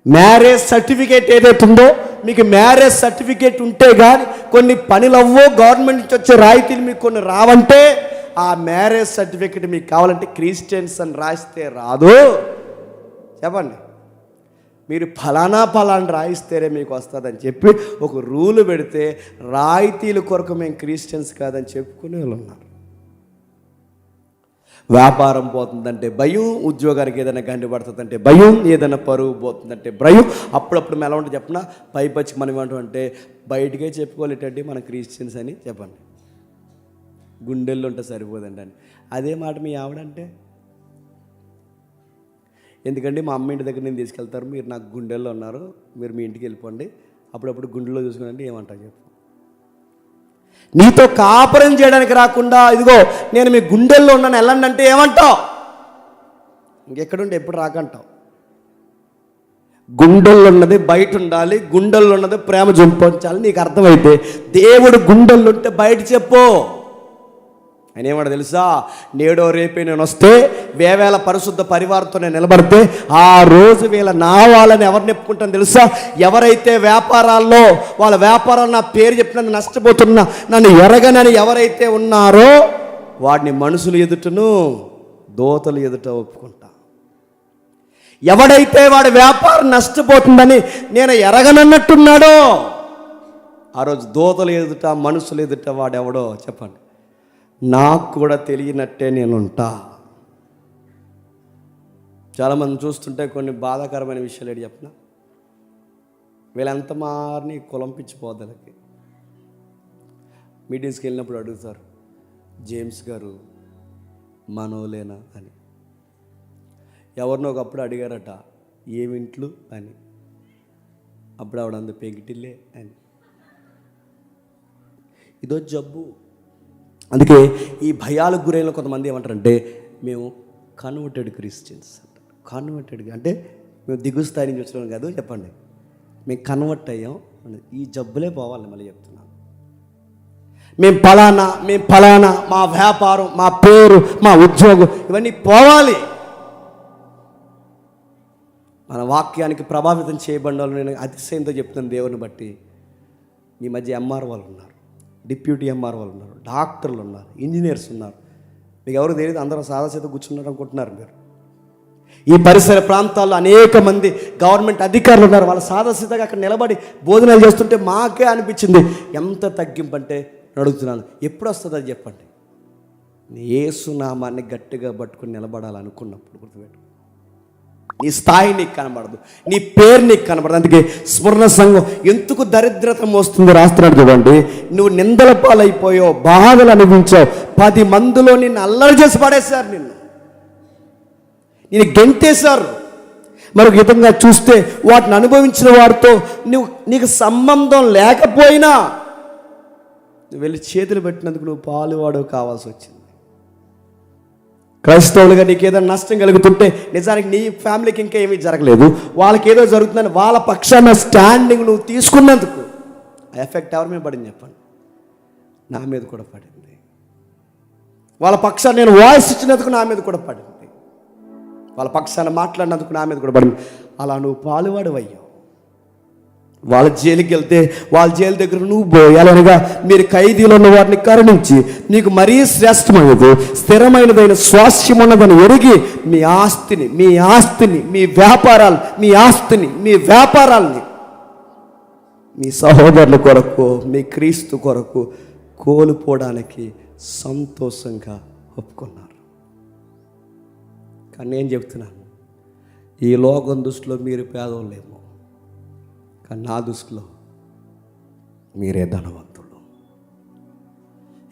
మ్యారేజ్ సర్టిఫికేట్ ఏదైతే ఉందో, మీకు మ్యారేజ్ సర్టిఫికేట్ ఉంటే కానీ కొన్ని పనులు అవ్వో, గవర్నమెంట్ నుంచి వచ్చే రాయితీలు మీకు కొన్ని రావంటే ఆ మ్యారేజ్ సర్టిఫికేట్ మీకు కావాలంటే క్రిస్టియన్స్ అని రాస్తే రాదు. చెప్పండి, మీరు ఫలానా రాయిస్తేనే మీకు వస్తుందని చెప్పి ఒక రూలు పెడితే రాయితీల కొరకు మేము క్రిస్టియన్స్ కాదని చెప్పుకునే వాళ్ళు ఉన్నారు. వ్యాపారం పోతుందంటే భయం, ఉద్యోగానికి ఏదైనా గండి పడుతుందంటే భయం, ఏదైనా పరువు పోతుందంటే భయం. అప్పుడప్పుడు మేము ఎలా ఉంటుంది చెప్పిన పైపచ్చి మనం ఏమంటామంటే బయటకే చెప్పుకోలేటండి మన క్రిస్టియన్స్ అని. చెప్పండి, గుండెల్లో ఉంటే సరిపోదండి అని. అదే మాట మీ ఆవిడంటే, ఎందుకంటే మా అమ్మ ఇంటి దగ్గర నేను తీసుకెళ్తారు, మీరు నాకు గుండెల్లో ఉన్నారు, మీరు మీ ఇంటికి వెళ్ళిపోండి, అప్పుడప్పుడు గుండెల్లో చూసుకుని ఏమంటారు చెప్పు. నీతో కాపురం చేయడానికి రాకుండా ఇదిగో నేను మీ గుండెల్లో ఉన్నాను వెళ్ళండి అంటే ఏమంటావు? ఇంకెక్కడుంటే ఎప్పుడు రాకంటావు. గుండెల్లో ఉన్నది బయట ఉండాలి, గుండెల్లో ఉన్నది ప్రేమ జంపించాలి. నీకు అర్థమైతే దేవుడు గుండెల్లో ఉంటే బయట చెప్పు. ఆయన ఏమన్నా తెలుసా, నేడో రేపే నేను వస్తే వేవేల పరిశుద్ధ పరివారంతో నేను నిలబడితే ఆ రోజు వీళ్ళ నా వాళ్ళని ఎవరు నెప్పుకుంటాను తెలుసా? ఎవరైతే వ్యాపారాల్లో వాళ్ళ వ్యాపారాలు నా పేరు చెప్పినందు నష్టపోతున్నా, నన్ను ఎరగనని ఎవరైతే ఉన్నారో వాడిని మనుషులు ఎదుటను దోతలు ఎదుట ఒప్పుకుంటా. ఎవడైతే వాడి వ్యాపారం నష్టపోతుందని నేను ఎరగనన్నట్టున్నాడో ఆ రోజు దోతలు ఎదుట మనుషులు ఎదుట వాడెవడో చెప్పండి, నాకు కూడా తెలియనట్టే నేనుంటా. చాలామంది చూస్తుంటే కొన్ని బాధాకరమైన విషయాలు ఏంటి చెప్పిన, వీళ్ళంత మారిని కులంపించిపోదలకి. మీటింగ్స్కి వెళ్ళినప్పుడు అడుగుతారు, జేమ్స్ గారు మనోలేనా అని. ఎవరినో ఒకప్పుడు అడిగారట, ఏమింట్లు అని. అప్పుడు ఆవిడ అందు పెంకిటిల్లే అని. ఇదో జబ్బు. అందుకే ఈ భయాలకు గురైన కొంతమంది ఏమంటారంటే మేము కన్వర్టెడ్ క్రిస్టియన్స్ అంటారు. కన్వర్టెడ్ అంటే మేము దిగు స్థాయి నుంచి వచ్చినాం కాదు, చెప్పండి మేము కన్వర్ట్ అయ్యాం. ఈ జబ్బులే పోవాలి. మళ్ళీ చెప్తున్నాను, మేము ఫలానా మా వ్యాపారం, మా పేరు, మా ఉద్యోగం ఇవన్నీ పోవాలి. మన వాక్యానికి ప్రభావితం చేయబడిన వాళ్ళు నేను అతిశయంతో చెప్తున్నాను దేవుని బట్టి. మీ మధ్య ఎంఆర్ వాళ్ళు ఉన్నారు, డిప్యూటీ ఎంఆర్ వాళ్ళు ఉన్నారు, డాక్టర్లు ఉన్నారు, ఇంజనీర్స్ ఉన్నారు. మీకు ఎవరు తెలియదు, అందరూ సాదాసీత కూర్చున్నారు అనుకుంటున్నారు మీరు. ఈ పరిసర ప్రాంతాల్లో అనేక మంది గవర్నమెంట్ అధికారులు ఉన్నారు. వాళ్ళు సాదాసీతగా అక్కడ నిలబడి భోజనాలు చేస్తుంటే మాకే అనిపించింది ఎంత తగ్గింపు అంటే. అడుగుతున్నాను, ఎప్పుడు వస్తుంది అది చెప్పండి. యేసు నామాన్ని గట్టిగా పట్టుకుని నిలబడాలనుకున్నప్పుడు గుర్తుపెట్టు, నీ స్థాయి నీకు కనబడదు, నీ పేరు నీకు కనబడదు. అందుకే స్మరణ సంఘం ఎందుకు దరిద్రత మోస్తుంది రాస్తున్నాడు చూడండి. నువ్వు నిందల పాలైపోయావు, బాధలు అనుభవించావు, 10 మందిలో నిన్ను అల్లరి చేసి పడేశారు, నిన్ను గెంటేశారు. మరొక విధంగా చూస్తే వాటిని అనుభవించిన వారితో నీకు సంబంధం లేకపోయినా నువ్వు వెళ్ళి చేతులు పెట్టినందుకు నువ్వు పాలువాడు కావాల్సి వచ్చింది. క్రైస్తవులుగా నీకు ఏదైనా నష్టం కలుగుతుంటే నిజానికి నీ ఫ్యామిలీకి ఇంకా ఏమీ జరగలేదు, వాళ్ళకి ఏదో జరుగుతుందని వాళ్ళ పక్షాన స్టాండింగ్ నువ్వు తీసుకున్నందుకు ఆ ఎఫెక్ట్ ఎవరి మీద పడింది చెప్పండి? నా మీద కూడా పడింది. వాళ్ళ పక్షాన్ని నేను వాయిస్ ఇచ్చినందుకు నా మీద కూడా పడింది. వాళ్ళ పక్షాన మాట్లాడినందుకు నా మీద కూడా పడింది. అలా నువ్వు పాలువాడు అయ్యావు. వాళ్ళ జైలుకి వెళ్తే వాళ్ళ జైలు దగ్గర నువ్వు పోయాలనగా మీరు ఖైదీలో ఉన్న వారిని కరుణించి నీకు మరీ శ్రేష్టమైనది స్థిరమైనదైన స్వాస్థ్యం ఉన్నదని ఎరిగి మీ ఆస్తిని మీ వ్యాపారాల్ని మీ సహోదరుల కొరకు మీ క్రీస్తు కొరకు కోల్పోవడానికి సంతోషంగా ఒప్పుకున్నారు. కానీ నేను చెప్తున్నాను, ఈ లోకం దృష్టిలో మీరు పేదోళ్ళేమో, కానీ నా దృష్టిలో మీరే ధనవంతులు.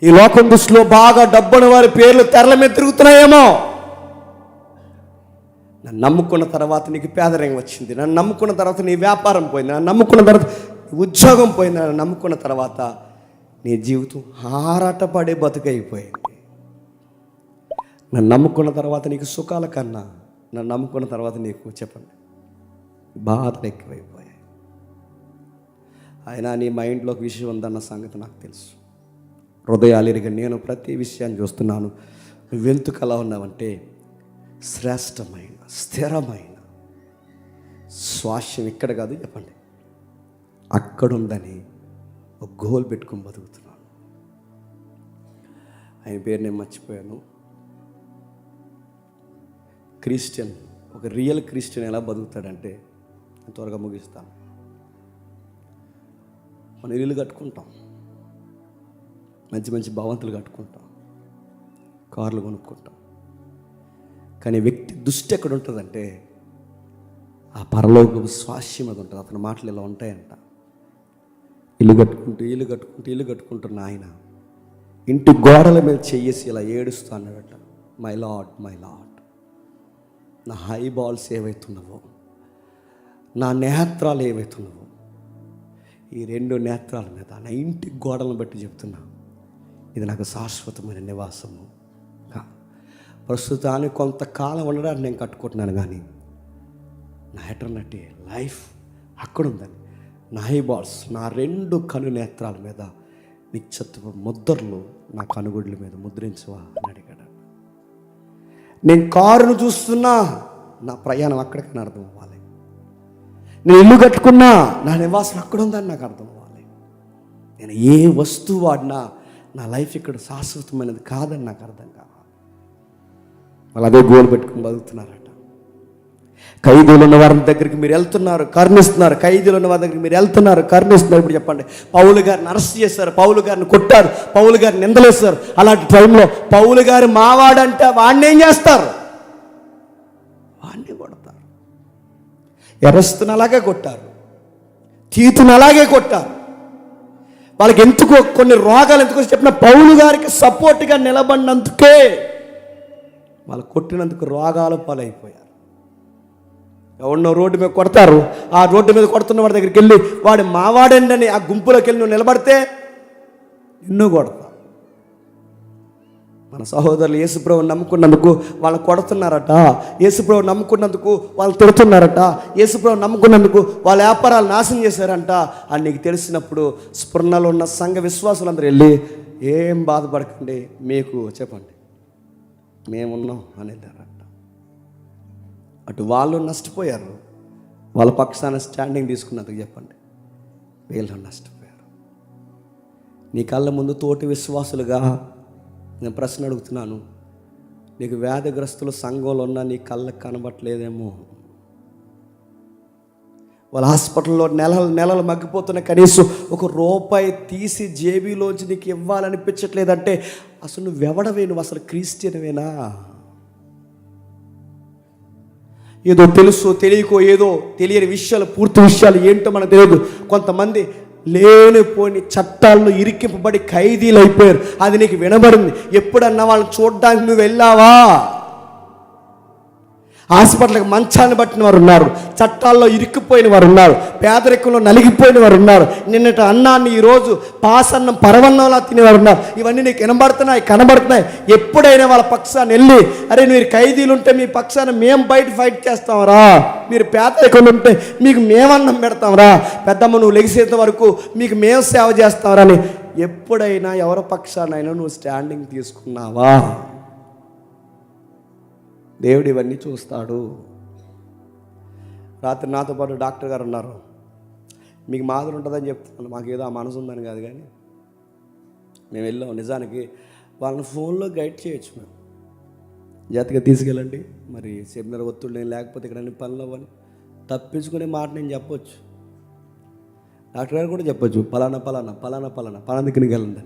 ఈ లోకం దృష్టిలో బాగా డబ్బున్న వారి పేర్లు తెరల మీద తిరుగుతున్నాయేమో. నన్ను నమ్ముకున్న తర్వాత నీకు పేదరికం వచ్చింది, నన్ను నమ్ముకున్న తర్వాత నీ వ్యాపారం పోయింది, నన్ను నమ్ముకున్న తర్వాత ఉద్యోగం పోయిందని నమ్ముకున్న తర్వాత నీ జీవితం ఆరాటపడే బతుకైపోయింది. నన్ను నమ్ముకున్న తర్వాత నీకు సుఖాల కన్నా నన్ను నమ్ముకున్న తర్వాత నీకు చెప్పండి బాధలు ఎక్కువైపోయాయి. అయినా నీ మైండ్లో ఒక విషయం ఉందన్న సంగతి నాకు తెలుసు. హృదయాలిరిగా నేను ప్రతి విషయాన్ని చూస్తున్నాను. నువ్వెందుకు అలా ఉన్నావంటే శ్రేష్టమైన స్థిరమైన స్వాస్థ్యం ఇక్కడ కాదు, చెప్పండి అక్కడుందని ఒక గోల్ పెట్టుకొని బతుకుతున్నాను. ఆయన పేరు నేను మర్చిపోయాను. క్రిస్టియన్, ఒక రియల్ క్రిస్టియన్ ఎలా బతుకుతాడంటే, త్వరగా ముగిస్తాను. మనం ఇల్లు కట్టుకుంటాం, మంచి మంచి భవంతులు కట్టుకుంటాం, కార్లు కొనుక్కుంటాం. కానీ వ్యక్తి దృష్టి ఎక్కడ ఉంటుందంటే ఆ పరలోకపు స్వాస్థ్యం అది ఉంటుంది. అతని మాటలు ఇలా ఉంటాయంట. ఇల్లు కట్టుకుంటున్న ఆయన ఇంటి గోడల మీద చెయ్యేసి ఇలా ఏడుస్తూ అన్నాడట, మై లార్డ్, నా హై బాల్స్ ఏవైతున్నావో, నా నేత్రాలు ఏవైతున్నావో, ఈ 2 నేత్రాల మీద నా ఇంటి గోడలను బట్టి చెప్తున్నా, ఇది నాకు శాశ్వతమైన నివాసము. ప్రస్తుతానికి కొంతకాలం ఉండడానికి నేను కట్టుకుంటున్నాను, కానీ నా ఎటర్నిటీ లైఫ్ అక్కడ ఉందని నా హై బాల్స్, నా 2 కను నేత్రాల మీద నిత్యత్వ ముద్రలు నా కనుగుడ్ల మీద ముద్రించవా అని అడిగాడు. నేను కారును చూస్తున్నా, నా ప్రయాణం అక్కడికని అర్థం అవ్వాలి. నేను ఇల్లు కట్టుకున్నా, నా నివాసం అక్కడ ఉందని నాకు అర్థం అవ్వాలి. నేను ఏ వస్తువు వాడినా నా లైఫ్ ఇక్కడ శాశ్వతమైనది కాదని నాకు అర్థం కావాలి. వాళ్ళు అదే గోల్ పెట్టుకుని బతుకుతున్నారట. ఖైదీలు ఉన్న వారి దగ్గరికి మీరు వెళ్తున్నారు, కరుణిస్తున్నారు. ఖైదీలు ఉన్న వారి దగ్గరికి మీరు వెళ్తున్నారు, కరుణిస్తున్నారు. ఇప్పుడు చెప్పండి, పౌలు గారిని అరెస్ట్ చేశారు, పౌలు గారిని కొట్టారు, పౌలు గారిని నిందలేస్తారు. అలాంటి టైంలో పౌలు గారి మావాడంటే వాడిని ఏం చేస్తారు? వాడిని కొడతారు. ఎరస్తుని అలాగే కొట్టారు, తీతుని అలాగే కొట్టారు. వాళ్ళకి ఎందుకు కొన్ని రోగాలు ఎందుకు చెప్పిన పౌలు గారికి సపోర్ట్గా నిలబడినందుకే వాళ్ళు కొట్టినందుకు రోగాలు పాలైపోయారు. ఎవరినో రోడ్డు మీద కొడతారు, ఆ రోడ్డు మీద కొడుతున్న వాడి దగ్గరికి వెళ్ళి వాడు మావాడండి అని ఆ గుంపులోకి వెళ్ళి నువ్వు నిలబడితే నిన్ను కొడతారు. మన సహోదరులు యేసుప్రభువుని నమ్ముకున్నందుకు వాళ్ళు కొడుతున్నారట, యేసుప్రభువుని నమ్ముకున్నందుకు వాళ్ళు తిడుతున్నారట, యేసుప్రభువుని నమ్ముకున్నందుకు వాళ్ళ వ్యాపారాలు నాశనం చేశారంట అని నీకు తెలిసినప్పుడు స్ఫురణలో ఉన్న సంఘ విశ్వాసులందరూ వెళ్ళి ఏం బాధపడకండి, మీకు చెప్పండి మేమున్నాం అని వెళ్ళారట. అటు వాళ్ళు నష్టపోయారు, వాళ్ళ పక్షాన స్టాండింగ్ తీసుకున్నందుకు చెప్పండి వీళ్ళు నష్టపోయారు. నీ కళ్ళ ముందు తోటి విశ్వాసులుగా నేను ప్రశ్న అడుగుతున్నాను, నీకు వ్యాధిగ్రస్తులు సంఘంలో ఉన్నా నీ కళ్ళకు కనబట్టలేదేమో. వాళ్ళ హాస్పిటల్లో నెలలు మగ్గిపోతున్న కనీసం ₹1 తీసి జేబీలోంచి నీకు ఇవ్వాలనిపించట్లేదంటే అసలు నువ్వెవడవే? నువ్వు అసలు క్రిస్టియన్వేనా? ఏదో తెలుసో తెలియకో ఏదో తెలియని విషయాలు, పూర్తి విషయాలు ఏంటో మనకు తెలియదు. కొంతమంది లేనిపోని చట్టాల్లో ఇరికింపబడి ఖైదీలు అయిపోయారు. అది నీకు వినబడింది. ఎప్పుడన్నా వాళ్ళని చూడడానికి నువ్వు వెళ్ళావా? హాస్పిటల్కి మంచాన్ని పట్టిన వారు ఉన్నారు, చట్టాల్లో ఇరుక్కుపోయిన వారు ఉన్నారు, పేదరికంలో నలిగిపోయిన వారు ఉన్నారు, నిన్నటి అన్నాన్ని ఈరోజు పాసన్నం పరవన్నంలా తినేవారు ఉన్నారు. ఇవన్నీ నీకు కనబడుతున్నాయి. ఎప్పుడైనా వాళ్ళ పక్షాన్ని వెళ్ళి, అరే మీరు ఖైదీలు ఉంటే మీ పక్షాన్ని మేము బయట ఫైట్ చేస్తాంరా, మీరు పేదరికంలో ఉంటే మీకు మేమన్నం పెడతాంరా, పెద్దమ్మ నువ్వు లెగిసేంత వరకు మీకు మేము సేవ చేస్తాంరా అని ఎప్పుడైనా ఎవరి పక్షానైనా నువ్వు స్టాండింగ్ తీసుకున్నావా? దేవుడు ఇవన్నీ చూస్తాడు. రాత్రి నాతో పాటు డాక్టర్ గారు ఉన్నారు. మీకు మాదిరి ఉంటుందని చెప్తున్నాను, మాకేదో ఆ మనసు ఉందని కాదు, కానీ మేము వెళ్ళాం. నిజానికి వాళ్ళని ఫోన్లో గైడ్ చేయొచ్చు, మేము జాగ్రత్తగా తీసుకెళ్ళండి, మరి సెమినార్ ఒత్తిడి నేను లేకపోతే ఇక్కడ అన్ని పనులు అవ్వని తప్పించుకునే మాట నేను చెప్పొచ్చు. డాక్టర్ గారు కూడా చెప్పొచ్చు, పలానా దిక్కునికి వెళ్ళండి.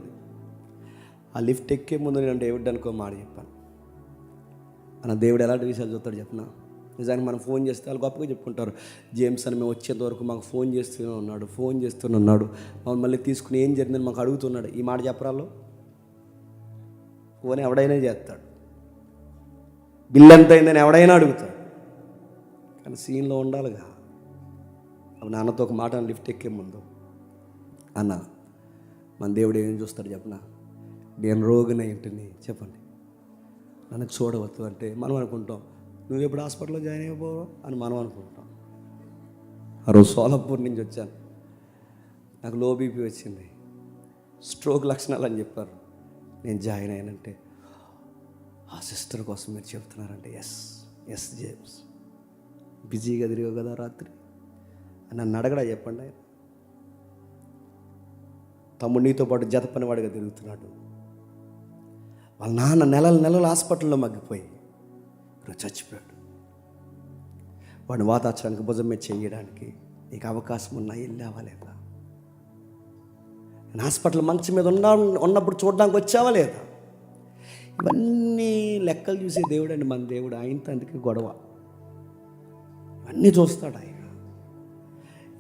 ఆ లిఫ్ట్ ఎక్కే ముందు నేను దేవుడు అనుకో మాట చెప్పాను. మన దేవుడు ఎలాంటి విషయాలు చూస్తాడు చెప్పిన. నిజానికి మనం ఫోన్ చేస్తే వాళ్ళు గొప్పగా చెప్పుకుంటారు, జేమ్స్ అని మేము వచ్చేంత వరకు మాకు ఫోన్ చేస్తూనే ఉన్నాడు, మళ్ళీ తీసుకుని ఏం జరిగిందని మాకు అడుగుతున్నాడు. ఈ మాట చెప్పరాలో ఫోన్ ఎవడైనా చేస్తాడు, బిల్ ఎంత అయిందని ఎవడైనా అడుగుతాడు, కానీ సీన్లో ఉండాలిగా. అప్పుడు నాన్నతో ఒక మాట లిఫ్ట్ ఎక్కే ముందు అన్న మన దేవుడు ఏం చూస్తాడు చెప్పనా? నేను రోగిన ఏంటిని చెప్పండి, నన్ను చూడవద్దు అంటే మనం అనుకుంటాం, నువ్వు ఎప్పుడు హాస్పిటల్లో జాయిన్ అయిపోవా అని మనం అనుకుంటాం. ఆ రోజు సోలాపూర్ నుంచి వచ్చాను, నాకు లో బీపీ వచ్చింది, స్ట్రోక్ లక్షణాలు అని చెప్పారు. నేను జాయిన్ అయ్యానంటే ఆ సిస్టర్ కోసం మీరు చెప్తున్నారంటే ఎస్ జేమ్స్ బిజీగా తిరిగావు కదా రాత్రి అని నన్ను అడగడా చెప్పండి. ఆయన తమ్ముడు నీతో పాటు జత పనివాడిగా తిరుగుతున్నాడు. వాళ్ళ నాన్న నెలలు హాస్పిటల్లో మగ్గిపోయి ఈరోజు చచ్చిపోయాడు. వాడిని వాతాచడానికి భుజం మీద చేయడానికి నీకు అవకాశం ఉన్నా వెళ్ళావా లేదా? నేను హాస్పిటల్ మంచం మీద ఉన్నప్పుడు చూడడానికి వచ్చావా లేదా? ఇవన్నీ లెక్కలు చూసే దేవుడు అండి మన దేవుడు. ఆయనతో అందుకే గొడవ. ఇవన్నీ చూస్తాడు ఆయన.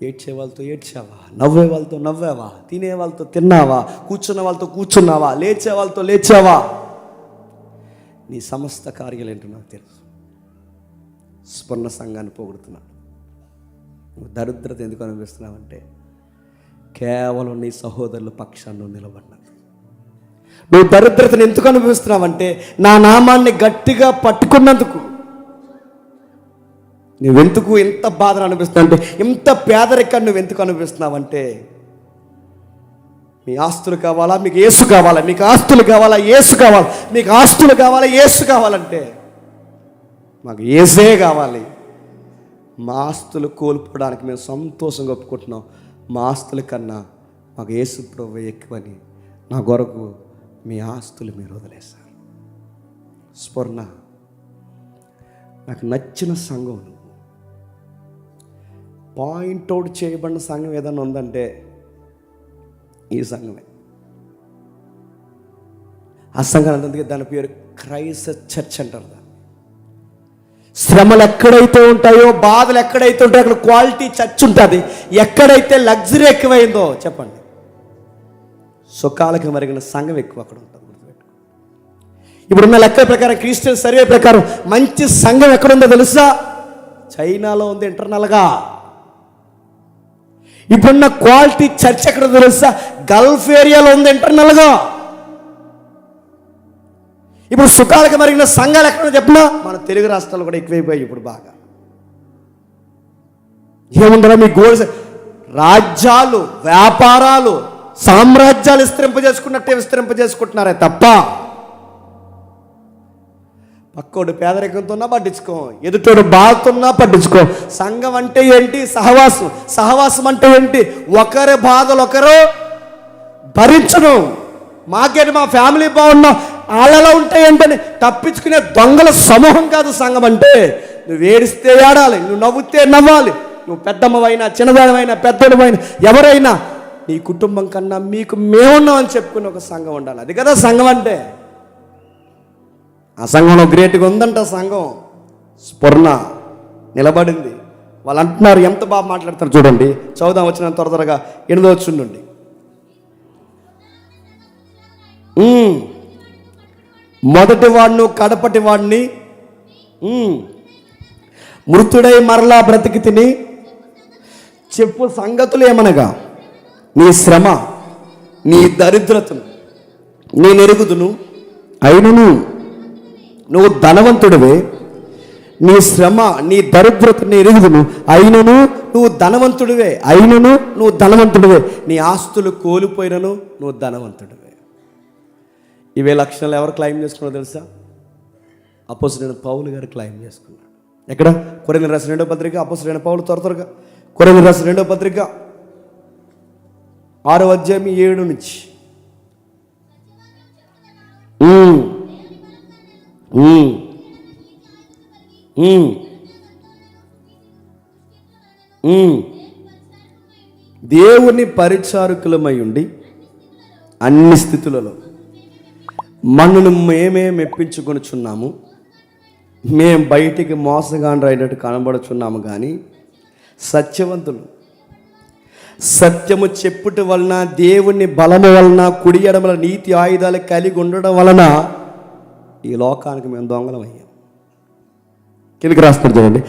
ఏడ్చే వాళ్ళతో ఏడ్చావా, నవ్వే వాళ్ళతో నవ్వావా, తినే వాళ్ళతో తిన్నావా, కూర్చున్న వాళ్ళతో కూర్చున్నావా, లేచే వాళ్ళతో లేచావా? నీ సమస్త కార్యాలు ఏంటో నాకు తెలుసు. స్వర్ణ సంఘాన్ని పోగొడుతున్నాడు. నువ్వు దరిద్రత ఎందుకు అనిపిస్తున్నావంటే కేవలం నీ సహోదరుల పక్షాన్ని నువ్వు నిలబడినది. నువ్వు దరిద్రతను ఎందుకు అనుభవిస్తున్నావంటే నా నామాన్ని గట్టిగా పట్టుకున్నందుకు. నువ్వెందుకు ఎంత బాధను అనిపిస్తున్నావు అంటే, ఇంత పేదరికాన్ని నువ్వు ఎందుకు అనుభవిస్తున్నావంటే, మీ ఆస్తులు కావాలా, మీకు యేసు కావాలా, మీకు ఆస్తులు కావాలా, యేసు కావాలా, మీకు ఆస్తులు కావాలా, యేసు కావాలంటే మాకు యేసే కావాలి. మా ఆస్తులు కోల్పోవడానికి మేము సంతోషంగా ఒప్పుకుంటున్నాం. మా ఆస్తుల కన్నా మాకు యేసు ప్రభువే ఎక్కువని నా కొరకు మీ ఆస్తులు మీరు వదిలేశారు. స్వర్ణ నాకు నచ్చిన సంఘం, నువ్వు పాయింట్అవుట్ చేయబడిన సంఘం ఏదైనా ఉందంటే ఈ సంఘమే. ఆ సంఘం అందుకే దాని పేరు క్రైస్ట్ చర్చ్ అంటారు. శ్రమలు ఎక్కడైతే ఉంటాయో, బాధలు ఎక్కడైతే ఉంటాయో అక్కడ క్వాలిటీ చర్చ్ ఉంటుంది. ఎక్కడైతే లగ్జరీ ఎక్కువైందో చెప్పండి, సుఖాలకు మరిగిన సంఘం ఎక్కువ అక్కడ ఉంటుంది. ఇప్పుడున్న లెక్కల ప్రకారం, క్రిస్టియన్ సర్వే ప్రకారం మంచి సంఘం ఎక్కడుందో తెలుసా? చైనాలో ఉంది ఇంటర్నల్గా. ఇప్పుడున్న క్వాలిటీ చర్చ్ ఎక్కడ తెలుసా? గల్ఫ్ ఏరియాలో ఉంది ఇంటర్నల్గా. ఇప్పుడు సుఖాలకు మరిగిన సంఘాలు ఎక్కడ చెప్పినా మన తెలుగు రాష్ట్రాలు కూడా ఎక్కువైపోయాయి ఇప్పుడు బాగా. ఏముందరా మీ గోల్స్? రాజ్యాలు, వ్యాపారాలు, సామ్రాజ్యాలు విస్తరింపజేసుకున్నట్టే విస్తరింపజేసుకుంటున్నారే తప్ప పక్కోడు పేదరికంతో ఉన్నా పట్టించుకో, ఎదుటోడు బాధతున్నా పట్టించుకో. సంఘం అంటే ఏంటి? సహవాసం. సహవాసం అంటే ఏంటి? ఒకరి బాధలు ఒకరు భరించను. మాకేంటి, మా ఫ్యామిలీ బాగున్నా వాళ్ళలో ఉంటాయంటని తప్పించుకునే దొంగల సమూహం కాదు సంఘం అంటే. నువ్వు ఏడిస్తే ఏడాలి, నువ్వు నవ్వుతే నవ్వాలి. నువ్వు పెద్దమ్మవైనా, చిన్నదానివైనా, పెద్దడివైనా, ఎవరైనా నీ కుటుంబం కన్నా మీకు మేమున్నామని చెప్పుకునే ఒక సంఘం ఉండాలి. అది కదా సంఘం అంటే. ఆ సంఘంలో గ్రేట్గా ఉందంట సంఘం. స్ఫురణ నిలబడింది. వాళ్ళు అంటున్నారు, ఎంత బాగా మాట్లాడతారు చూడండి. చదువుదాం వచ్చిన త్వరగా 8వ వచనం నుండి. మొదటి వాడిని కడపటి వాడిని మృతుడై మరలా బ్రతికి తిని చెప్పు సంగతులు ఏమనగా, నీ శ్రమ, నీ దరిద్రతను నేను ఎరుగుదును, అయినను నువ్వు ధనవంతుడివే. నీ శ్రమ, నీ దరిద్రతను ఎరుగుదును, అయినను నువ్వు ధనవంతుడివే. అయినను నువ్వు ధనవంతుడివే. నీ ఆస్తులు కోల్పోయినను నువ్వు ధనవంతుడివే. ఇవే లక్షణాలు ఎవరు క్లైమ్ చేసుకున్నారో తెలుసా? అపోస్తలుడైన పౌలు గారు క్లైమ్ చేసుకున్నాడు. ఎక్కడ? కొరింథీయులకు రాసిన 2వ పత్రిక. అపోస్తలుడైన పౌలు త్వరగా కొరింథీయులకు రాసిన 2వ పత్రిక 6వ అధ్యాయం 7 నుంచి. దేవుని పరిచారకులమై ఉండి అన్ని స్థితులలో మనను మేమే మెప్పించుకొనుచున్నాము. మేము బయటికి మోసగాండ్రైనట్టు కనబడుచున్నాము కానీ సత్యవంతులు. సత్యము చెప్పుట వలన, దేవుని బలము వలన, కుడి ఎడమల నీతి ఆయుధాలు కలిగి ఉండడం వలన ఈ లోకానికి మేము దొంగలం అయ్యాం. కిందకి రాస్తారు చూడండి.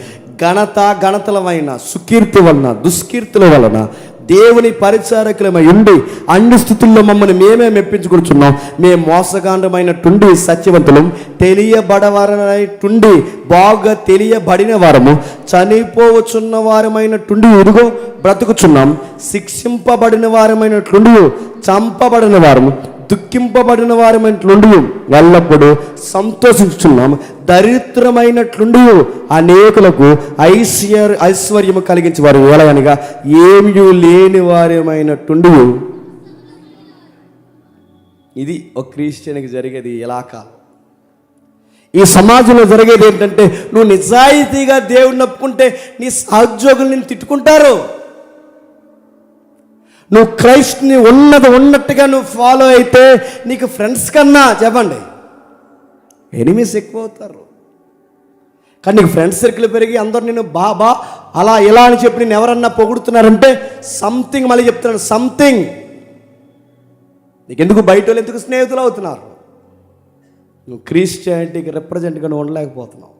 గణతలమైన సుకీర్తి వలన, దుష్కీర్తుల వలన, దేవుని పరిచారకులమై ఉండి అన్ని స్థితుల్లో మమ్మల్ని మేమే మెప్పించుకుంటున్నాం. మేము మోసగాండమైనట్టుండి సత్యవంతులం, తెలియబడవారమైనట్టుండి బాగా తెలియబడిన వారము, చనిపోవచ్చున్న వారమైనట్టుండి ఇదిగో బ్రతుకుచున్నాం, శిక్షింపబడిన వారమైనట్లుండి చంపబడిన వారము, దుఃఖింపబడిన వారమైనట్లుండి ఎల్లప్పుడూ సంతోషించుచున్నాం, దరిద్రమైనట్లుండి అనేకులకు ఐశ్వర్యము కలిగించే వారు ఎలాగనగా ఏమీ లేని వారమైనట్లుండి. ఇది ఒక క్రిస్టియన్కి జరిగేది. ఇలాకా ఈ సమాజంలో జరిగేది ఏంటంటే, నువ్వు నిజాయితీగా దేవుడిని నప్పుకుంటే నీ సహోద్యోగులు నిన్ను తిట్టుకుంటారు. నువ్వు క్రైస్ట్ని ఉన్నట్టుగా నువ్వు ఫాలో అయితే నీకు ఫ్రెండ్స్ కన్నా చెప్పండి ఎనిమీస్ ఎక్కువ అవుతారు. కానీ నీకు ఫ్రెండ్స్ సర్కిల్ పెరిగి అందరు నేను బాబా అలా ఇలా అని చెప్పి నేను ఎవరన్నా పొగుడుతున్నారంటే సంథింగ్, మళ్ళీ చెప్తున్నాను సంథింగ్. నీకు ఎందుకు బయట వాళ్ళు ఎందుకు స్నేహితులు అవుతున్నారు? నువ్వు క్రిస్టియానిటీకి రిప్రజెంట్గా నువ్వు ఉండలేకపోతున్నావు.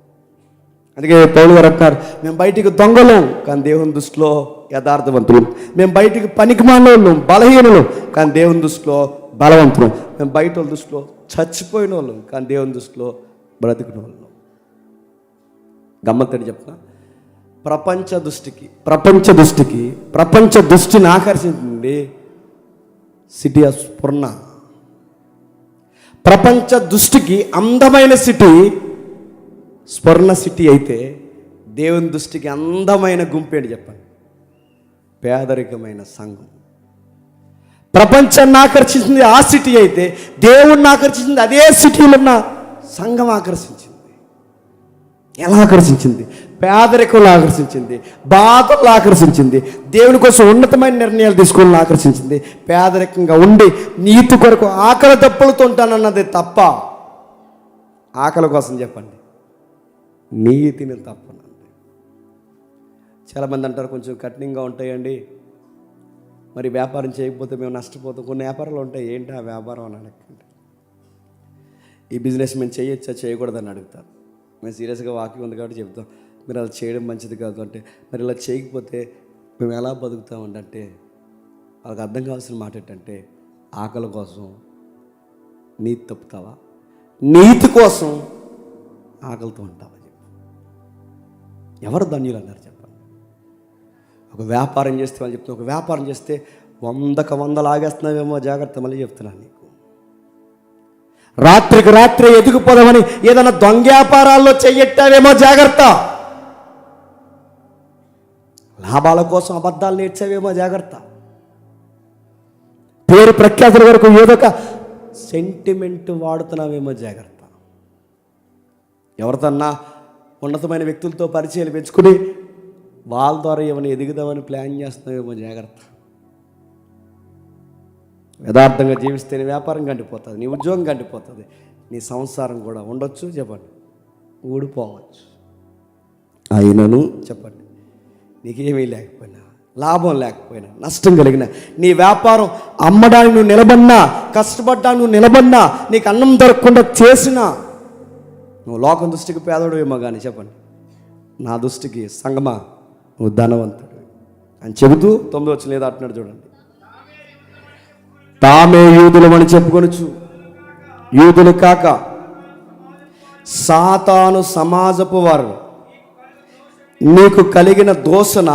అందుకే పౌలు గారు అంటారు, మేము బయటికి దొంగలం కానీ దేవుని దృష్టిలో యథార్థవంతులు, మేము బయటికి పనికిమాలిన బలహీనులు కానీ దేవుని దృష్టిలో బలవంతులు, మేము బయట వాళ్ళ దృష్టిలో చచ్చిపోయిన వాళ్ళు కానీ దేవుని దృష్టిలో బ్రతికిన వాళ్ళు. గమ్మత్తని చెప్తా, ప్రపంచ దృష్టిని ఆకర్షించింది సిటీ ఆఫ్ స్ఫురణ. ప్రపంచ దృష్టికి అందమైన సిటీ స్వర్ణ సిటీ అయితే, దేవుని దృష్టికి అందమైన గుంపేంటి చెప్పండి, పేదరికమైన సంఘం. ప్రపంచాన్ని ఆకర్షించింది ఆ సిటీ అయితే, దేవుణ్ణి ఆకర్షించింది అదే సిటీలో ఉన్న సంఘం ఆకర్షించింది. ఎలా ఆకర్షించింది? పేదరికంలో ఆకర్షించింది, బాధల్లో ఆకర్షించింది, దేవుని కోసం ఉన్నతమైన నిర్ణయాలు తీసుకోవాలని ఆకర్షించింది. పేదరికంగా ఉండి నీతి కొరకు ఆకలి దప్పులతో ఉంటానన్నది తప్ప, ఆకలి కోసం చెప్పండి నీతిని తప్పనండి. చాలామంది అంటారు కొంచెం కఠినంగా ఉంటాయండి, మరి వ్యాపారం చేయకపోతే మేము నష్టపోతాం. కొన్ని వ్యాపారాలు ఉంటాయి, ఏంటి ఆ వ్యాపారం అని అడగండి. ఈ బిజినెస్ మేము చేయొచ్చా చేయకూడదని అడుగుతారు. మేము సీరియస్గా వాకింగ్ ఉంది కాబట్టి చెప్తాం, మీరు అలా చేయడం మంచిది కాదు అంటే, మరి ఇలా చేయకపోతే మేము ఎలా బతుకుతామండి అంటే, వాళ్ళకి అర్థం కావాల్సిన మాట ఏంటంటే, ఆకలి కోసం నీతి తప్పుతావా, నీతి కోసం ఆకలితో ఉంటావా? ఎవరు ధన్యులు అన్నారు చెప్పండి? ఒక వ్యాపారం చేస్తే వాళ్ళు చెప్తున్నా, ఒక వ్యాపారం చేస్తే 100 లాగేస్తున్నావేమో జాగ్రత్త. మళ్ళీ చెప్తున్నాను నీకు, రాత్రికి రాత్రి ఎదిగిపోదామని ఏదైనా దొంగ వ్యాపారాల్లో చెయ్యట్టావేమో జాగ్రత్త. లాభాల కోసం అబద్ధాలు నేర్చావేమో జాగ్రత్త. పేరు ప్రఖ్యాతుల వరకు ఏదో ఒక సెంటిమెంట్ వాడుతున్నావేమో జాగ్రత్త. ఎవరితోన్నా ఉన్నతమైన వ్యక్తులతో పరిచయాలు పెంచుకుని వాళ్ళ ద్వారా ఏమైనా ఎదుగుదామని ప్లాన్ చేస్తున్నావేమో జాగ్రత్త. యథార్థంగా జీవిస్తే నీ వ్యాపారం గంటిపోతుంది, నీ ఉద్యోగం గంటిపోతుంది, నీ సంసారం కూడా ఉండొచ్చు చెప్పండి, ఊడిపోవచ్చు. అయినను చెప్పండి, నీకేమీ లేకపోయినా, లాభం లేకపోయినా, నష్టం కలిగిన నీ వ్యాపారం అమ్మడానికి నువ్వు నిలబడినా, కష్టపడ్డానికి నువ్వు నిలబడినా, నీకు అన్నం దొరకకుండా చేసినా, నువ్వు లోకం దృష్టికి పేదోడువేమో కానీ చెప్పండి, నా దృష్టికి సంగమా నువ్వు ధనవంతుడు అని చెబుతూ 9వ వచనం లేదా అంటున్నాడు చూడండి. తామే యూదులమని చెప్పుకొనొచ్చు, యూదులు కాక సాతాను సమాజపు వారు నీకు కలిగిన దోషణ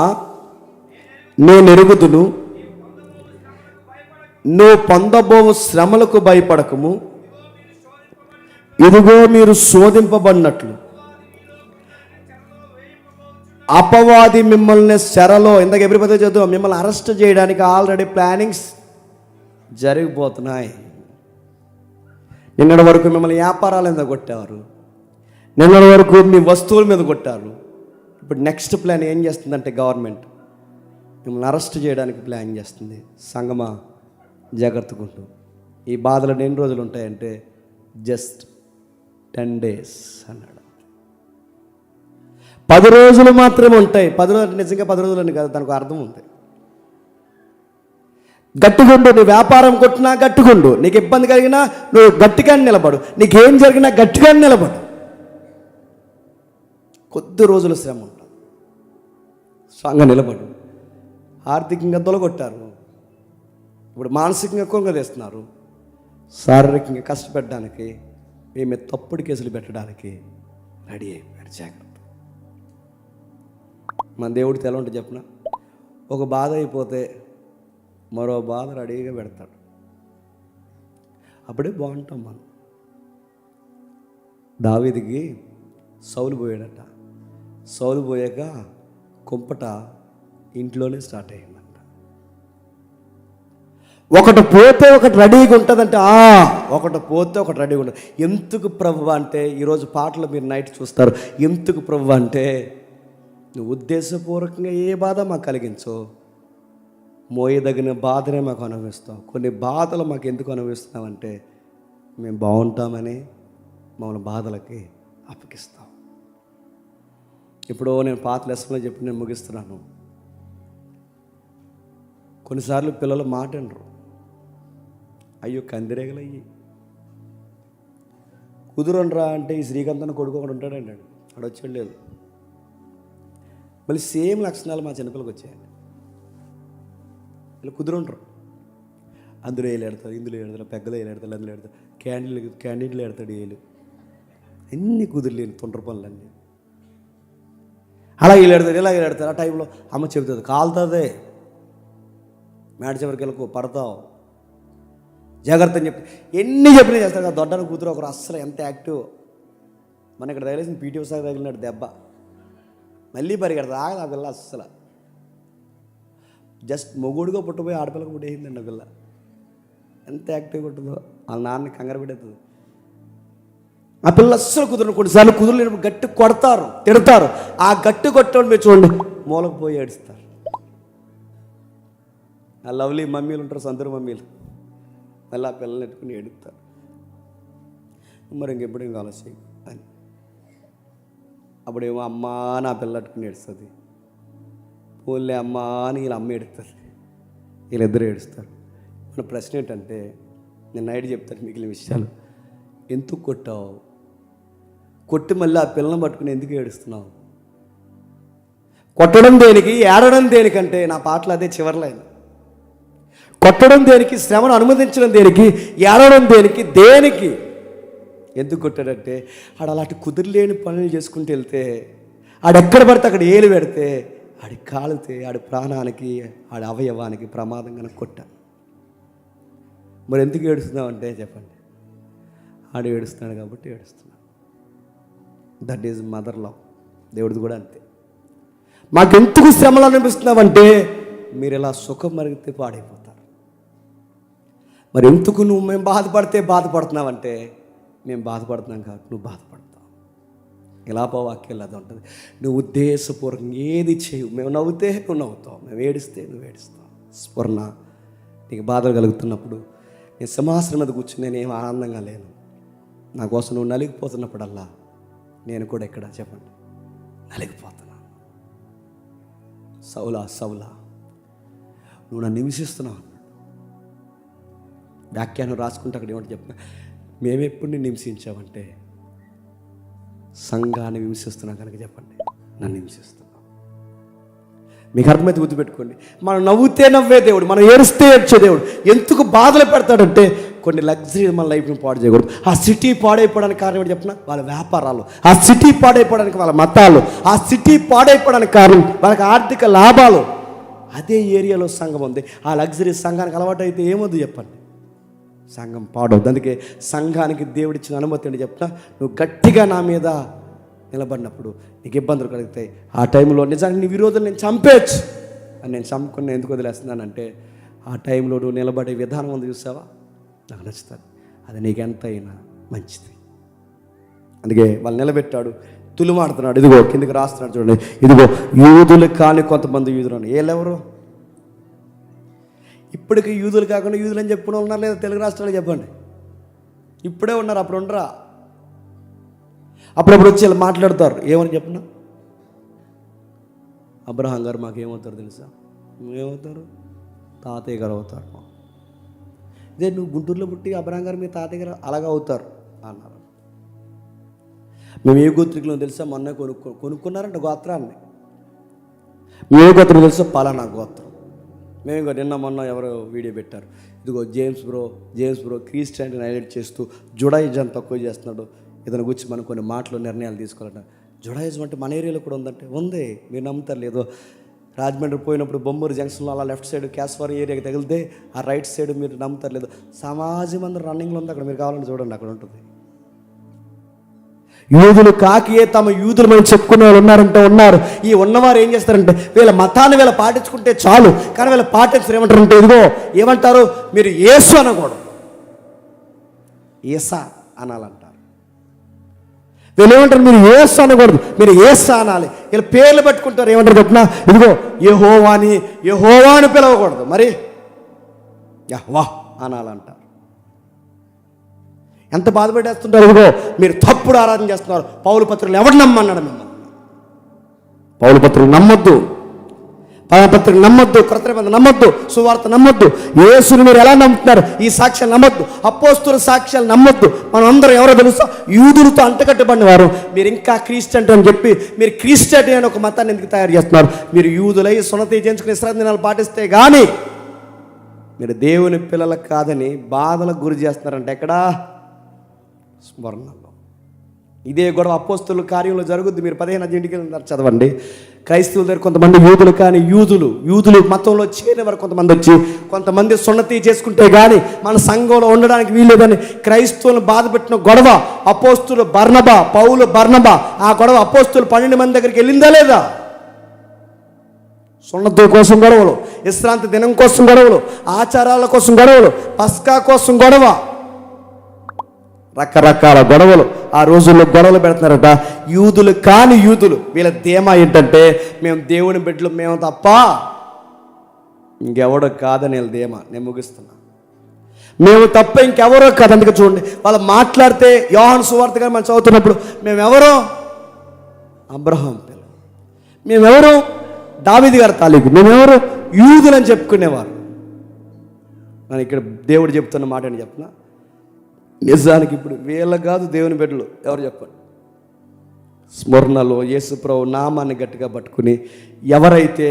నేను ఎరుగుదును, నువ్వు పొందబోవు శ్రమలకు భయపడకము, ఇదిగో మీరు శోధింపబడినట్లు అపవాది మిమ్మల్ని చెరలో, ఇందాక ఎవరిపదే చదువు, మిమ్మల్ని అరెస్ట్ చేయడానికి ఆల్రెడీ ప్లానింగ్స్ జరిగిపోతున్నాయి. నిన్నటి వరకు మిమ్మల్ని వ్యాపారాల మీద కొట్టారు, నిన్నటి వరకు మీ వస్తువుల మీద కొట్టారు. ఇప్పుడు నెక్స్ట్ ప్లాన్ ఏం చేస్తుందంటే గవర్నమెంట్ మిమ్మల్ని అరెస్ట్ చేయడానికి ప్లాన్ చేస్తుంది. సంగమా జాగ్రత్తగా ఉంటూ. ఈ బాధలు ఎన్ని రోజులు ఉంటాయంటే జస్ట్ 10 days అన్నాడు. 10 రోజులు మాత్రమే ఉంటాయి. 10 రోజులు నిజంగా 10 రోజులు అని కాదు, దానికి అర్థం ఉంది. గట్టిగుండు, నీ వ్యాపారం కొట్టినా గట్టిగుండు, నీకు ఇబ్బంది కలిగినా నువ్వు గట్టిగా నిలబడు, నీకేం జరిగినా గట్టిగా నిలబడు. కొద్ది రోజులు శ్రమ ఉంటుంది, స్ట్రాంగ్గా నిలబడు. ఆర్థికంగా దొలగొట్టారు, ఇప్పుడు మానసికంగా కుంగదీస్తున్నారు, శారీరకంగా కష్టపెట్టడానికి, మేము తప్పుడు కేసులు పెట్టడానికి రెడీ అయిపోయారు. జాగ్రత్త. మన దేవుడికి ఎలా ఉంటుంది చెప్పిన, ఒక బాధ అయిపోతే మరో బాధ రెడీగా పెడతాడు. అప్పుడే బాగుంటాం మనం. దావీదుకి సౌలు పోయాడట. సౌలు పోయాక కుంపట ఇంట్లోనే స్టార్ట్ అయ్యిందంట. ఒకటి పోతే ఒకటి రెడీగా ఉంటుందంటే, ఒకటి పోతే ఒకటి రెడీగా ఉంటుంది. ఎందుకు ప్రభువా అంటే, ఈరోజు పాటలు మీరు నైట్ చూస్తారు. ఎందుకు ప్రభువా అంటే, నువ్వు ఉద్దేశపూర్వకంగా ఏ బాధ మాకు కలిగించో, మోయదగిన బాధనే మాకు అనుభవిస్తాం. కొన్ని బాధలు మాకు ఎందుకు అనుభవిస్తున్నామంటే, మేము బాగుంటామని మమ్మల్ని బాధలకి అప్పగిస్తాం. ఇప్పుడు నేను పాత లెసన్లో చెప్పి నేను ముగిస్తున్నాను. కొన్నిసార్లు పిల్లలు మాట వినరు. అయ్యో కందిరేగలయ్యి కుదురనరా అంటే, ఈ శ్రీకాంత్ కొడుకు ఒకడు ఉంటాడండి, వాడు వచ్చాడు లేదు. మళ్ళీ సేమ్ లక్షణాలు మా చిన్నపిల్లకి వచ్చాయండి. వీళ్ళు కుదురుంటారు. అందులో వేలు ఎడతారు, ఇందులో ఎడతారు, పెగ్గలో వేలు ఎడతారు, అందులో ఎడతారు, క్యాండిడేట్లు ఎడతాడు వేలు. అన్నీ కుదిరలేని తొండ్ర పనులన్నీ. అలా వీళ్ళు ఎడతారు, ఇలా వీళ్ళు ఎడతారు. ఆ టైంలో అమ్మ చెబుతుంది, కాలుతుంది, మేడ చివరికి వెళ్ళకు, పడతావు, జాగ్రత్త అని చెప్పి ఎన్ని చెప్పినా చేస్తారు కదా. దొడ్డన కూతురు ఒకరు అస్సలు ఎంత యాక్టివ్. మన ఇక్కడ తగిలేసిన పీటీ ఉసారి తగిలినాడు దెబ్బ, మళ్ళీ పరిగెడతా. ఆ పిల్ల అస్సలు జస్ట్ మొగుడుగా పుట్టబోయి ఆడపిల్లగా పుట్టేసిందండి ఆ పిల్ల. ఎంత యాక్టివ్గా ఉంటుందో, వాళ్ళ నాన్న కంగారు పెట్టేస్తుంది. ఆ పిల్ల అస్సలు కుదరను. కొన్నిసార్లు కుదరలేనప్పుడు గట్టి కొడతారు, తిడతారు. ఆ గట్టి కొట్టడం మీరు చూడండి, మూలకు పోయి ఏడుస్తారు. ఆ లవ్లీ మమ్మీలు ఉంటారు, సందరు మమ్మీలు, మళ్ళీ ఆ పిల్లల్ని ఎట్టుకుని ఏడుస్తారు. మరి ఇంకెప్పుడు ఇంకా ఆలస్యం అని. అప్పుడేమో అమ్మా నా పిల్ల అట్టుకుని ఏడుస్తుంది. పోన్లే అమ్మా అని వీళ్ళ అమ్మ ఏడుస్తుంది, వీళ్ళిద్దరూ ఏడుస్తారు. మన ప్రశ్న ఏంటంటే, నేను నైట్ చెప్తాను మిగిలిన విషయాలు. ఎందుకు కొట్టావు? కొట్టి మళ్ళీ ఆ పిల్లలను పట్టుకుని ఎందుకు ఏడుస్తున్నావు? కొట్టడం దేనికి, ఏడడం దేనికంటే నా పాటలు అదే చివరిలైన. కొట్టడం దేనికి, శ్రమను అనుమతించడం దేనికి, ఏడవడం దేనికి. ఎందుకు కొట్టాడంటే, ఆడు అలాంటి కుదిరలేని పనులు చేసుకుంటూ వెళ్తే, ఆడెక్కడ పడితే అక్కడ ఏలు పెడితే, ఆడి కాలితే ఆడి ప్రాణానికి, ఆడి అవయవానికి ప్రమాదం కనుక కొట్టాను. మరి ఎందుకు ఏడుస్తున్నామంటే చెప్పండి, ఆడు ఏడుస్తున్నాడు కాబట్టి ఏడుస్తున్నాడు. That is mother love. దేవుడిది కూడా అంతే. మాకెందుకు శ్రమలు అనిపిస్తున్నామంటే, మీరు ఇలా సుఖం మరిగితే పాడైపోతారు. మరి ఎందుకు నువ్వు మేము బాధపడితే బాధపడుతున్నావంటే, మేము బాధపడుతున్నాం కాబట్టి నువ్వు బాధపడతావు. ఇలా వాక్యం అది ఉంటుంది. నువ్వు ఉద్దేశపూర్వకంగా ఏది చేయవు. మేము నవ్వుతే నువ్వు నవ్వుతావు, మేము ఏడిస్తే నువ్వు ఏడుస్తావు. స్ఫురణ, నీకు బాధలు కలుగుతున్నప్పుడు నేను సింహాసనం మీద కూర్చుని నేనేం ఆనందంగా లేను. నా కోసం నువ్వు నలిగిపోతున్నప్పుడల్లా నేను కూడా ఇక్కడ చెప్పండి నలిగిపోతున్నాను. సౌలా నువ్వు నన్ను హింసిస్తున్నావు. వ్యాఖ్యానం రాసుకుంటే అక్కడ ఏమంటే చెప్తున్నా, మేమెప్పుడు నిన్ను హింసించామంటే సంఘాన్ని హింసిస్తున్నాం కనుక చెప్పండి నన్ను హింసిస్తున్నాం. మీకు అర్థమైతే గుర్తుపెట్టుకోండి. మనం నవ్వుతే నవ్వే దేవుడు, మనం ఏడుస్తే ఏడ్చే దేవుడు. ఎందుకు బాధలు పెడతాడంటే, కొన్ని లగ్జరీ మన లైఫ్ని పాడు చేయకూడదు. ఆ సిటీ పాడైపోవడానికి కారణం ఏంటి చెప్పిన, వాళ్ళ వ్యాపారాలు. ఆ సిటీ పాడైపోవడానికి వాళ్ళ మతాలు. ఆ సిటీ పాడైపోవడానికి కారణం వాళ్ళకి ఆర్థిక లాభాలు. అదే ఏరియాలో సంఘం ఉంది. ఆ లగ్జరీ సంఘానికి అలవాటు అయితే ఏమొద్దు చెప్పండి, సంఘం పాడవద్దు. అందుకే సంఘానికి దేవుడిచ్చిన అనుమతి అని చెప్తా, నువ్వు గట్టిగా నా మీద నిలబడినప్పుడు నీకు ఇబ్బందులు కలుగుతాయి. ఆ టైంలో నిజానికి నీ విరోధులు నేను చంపేయచ్చు అని నేను చంపుకుని ఎందుకు వదిలేస్తున్నానంటే, ఆ టైంలో నువ్వు నిలబడే విధానం ఉంది చూసావా, నాకు నచ్చుతుంది. అది నీకెంతైనా మంచిది. అందుకే వాళ్ళు నిలబెట్టాడు, తులుమాడుతున్నాడు. ఇదిగో కిందకి రాస్తున్నాడు చూడండి, ఇదిగో యూదులు కాని కొంతమంది యూదులు అని. వీళ్ళెవరు? ఇప్పటికీ యూదులు కాకుండా యూదులు అని చెప్పుకుని ఉన్నారు లేదా తెలుగు రాష్ట్రాలు చెప్పండి. ఇప్పుడే ఉన్నారు, అప్పుడు ఉండరా? అప్పుడప్పుడు వచ్చి వీళ్ళు మాట్లాడతారు. ఏమని చెప్పిన, అబ్రహాం గారు మాకు ఏమవుతారు తెలుసా? ఏమవుతారు? తాతయ్య గారు అవుతారు. ఇదే నువ్వు గుంటూరులో పుట్టి అబ్రహాం గారు మీ తాతయ్య గారు అలాగా అవుతారు అన్నారు. మేము ఏ గోత్రికులో తెలుసా? మొన్న కొనుక్కున్నారంట గోత్రాన్ని. మేము ఏ గోత్రం తెలుసా? పలానా గోత్రం. మేము ఇంకా నిన్న మొన్న ఎవరో వీడియో పెట్టారు, ఇదిగో జేమ్స్ బ్రో క్రిస్టియానిటీని హైలైట్ చేస్తూ జుడాయిజం తక్కువ చేస్తున్నాడు, ఇతని గురించి మనం కొన్ని మాటలు నిర్ణయాలు తీసుకోవాలంట. జుడాయిజం అంటే మన ఏరియాలో కూడా ఉందంటే ఉంది, మీరు నమ్ముతారు లేదో. రాజమండ్రి పోయినప్పుడు బొమ్మూరు జంక్షన్లో అలా లెఫ్ట్ సైడ్ క్యాస్వారి ఏరియాకి తగిలితే ఆ రైట్ సైడ్ మీరు నమ్ముతారు లేదు, సమాజం అందరూ రన్నింగ్లో ఉంది. అక్కడ మీరు కావాలంటే చూడండి, అక్కడ ఉంటుంది. యూదులు కాకియే తమ యూదులు మనం చెప్పుకునే వాళ్ళు ఉన్నారు. ఈ ఉన్నవారు ఏం చేస్తారంటే వీళ్ళ మతాన్ని వీళ్ళ పాటించుకుంటే చాలు, కానీ వీళ్ళ పాటించరు. ఏమంటారంటే ఇదిగో ఏమంటారు, మీరు యేసు అనకూడదు, ఏసా అనాలంటారు. వీళ్ళు ఏమంటారు, మీరు యేసు అనకూడదు, మీరు ఏసా అనాలి. వీళ్ళు పేర్లు పెట్టుకుంటారు. ఏమంటారు చెప్పిన, ఇదిగో యెహోవా అని పిలవకూడదు, మరి యెహోవా అనాలంటారు. ఎంత బాధపడేస్తుంటారు. ఇదిగో మీరు తప్పుడు ఆరాధన చేస్తున్నారు. పౌలు పత్రికలు ఎవడు నమ్మన్నాడు మిమ్మల్ని? పౌలు పత్రికలు నమ్మొద్దు, పత్రిక నమ్మొద్దు, క్రొత్త నిబంధన నమ్మొద్దు, సువార్త నమ్మొద్దు. యేసుని మీరు ఎలా నమ్ముతున్నారు? ఈ సాక్ష్యాలు నమ్మొద్దు, అపోస్తుల సాక్ష్యాలు నమ్మొద్దు. మనం అందరం ఎవరో తెలుసా, యూదులతో అంటకట్టబడిన వారు. మీరు ఇంకా క్రిస్టియన్ అని చెప్పి మీరు క్రిస్టియానిటీ అని ఒక మతాన్ని ఎందుకు తయారు చేస్తున్నారు? మీరు యూదులై సున్నతి చేయించుకుని ఇశ్రాయేలు దినాలు పాటిస్తే కానీ మీరు దేవుని పిల్లలకు కాదని బాధలకు గురి చేస్తున్నారంటే ఎక్కడా? స్మరణలో. ఇదే గొడవ అపోస్తుల కార్యంలో జరుగుద్ది. మీరు 15 చదవండి. క్రైస్తవుల దగ్గర కొంతమంది యూదులు కానీ యూదులు మతంలో చేరిన వారు కొంతమంది వచ్చి కొంతమంది సున్నతి చేసుకుంటే కానీ మన సంఘంలో ఉండడానికి వీల్లేదని క్రైస్తవులను బాధ పెట్టిన గొడవ అపోస్తులు పౌలు బర్నబా. ఆ గొడవ అపోస్తులు 12 మంది దగ్గరికి వెళ్ళిందా లేదా? సున్నతి కోసం గొడవలు, విశ్రాంతి దినం కోసం గొడవలు, ఆచారాల కోసం గొడవలు, పస్కా కోసం గొడవ, రకరకాల గొడవలు. ఆ రోజుల్లో గొడవలు పెడుతున్నారట. యూదులు కాని యూదులు వీళ్ళ ధీమా ఏంటంటే మేము దేవుని బిడ్డలు మేము తప్ప ఇంకెవడో కాదని వీళ్ళ ధీమా. నేను ముగిస్తున్నా. మేము తప్ప ఇంకెవరో కాదు. అందుకే చూడండి, వాళ్ళు మాట్లాడితే యోహాను సువార్త గారు మనం చదువుతున్నప్పుడు మేమెవరో అబ్రహాం పిల్లలు, మేమెవరో దావీదు గారి తాలూకు, మేమెవరో యూదులని చెప్పుకునేవారు. నేను ఇక్కడ దేవుడు చెప్తున్న మాట అని చెప్తున్నా. నిజానికి ఇప్పుడు వీళ్ళ కాదు దేవుని బిడ్డలు ఎవరు చెప్పండి? స్మరణలో యేసుప్రభు నామాన్ని గట్టిగా పట్టుకుని ఎవరైతే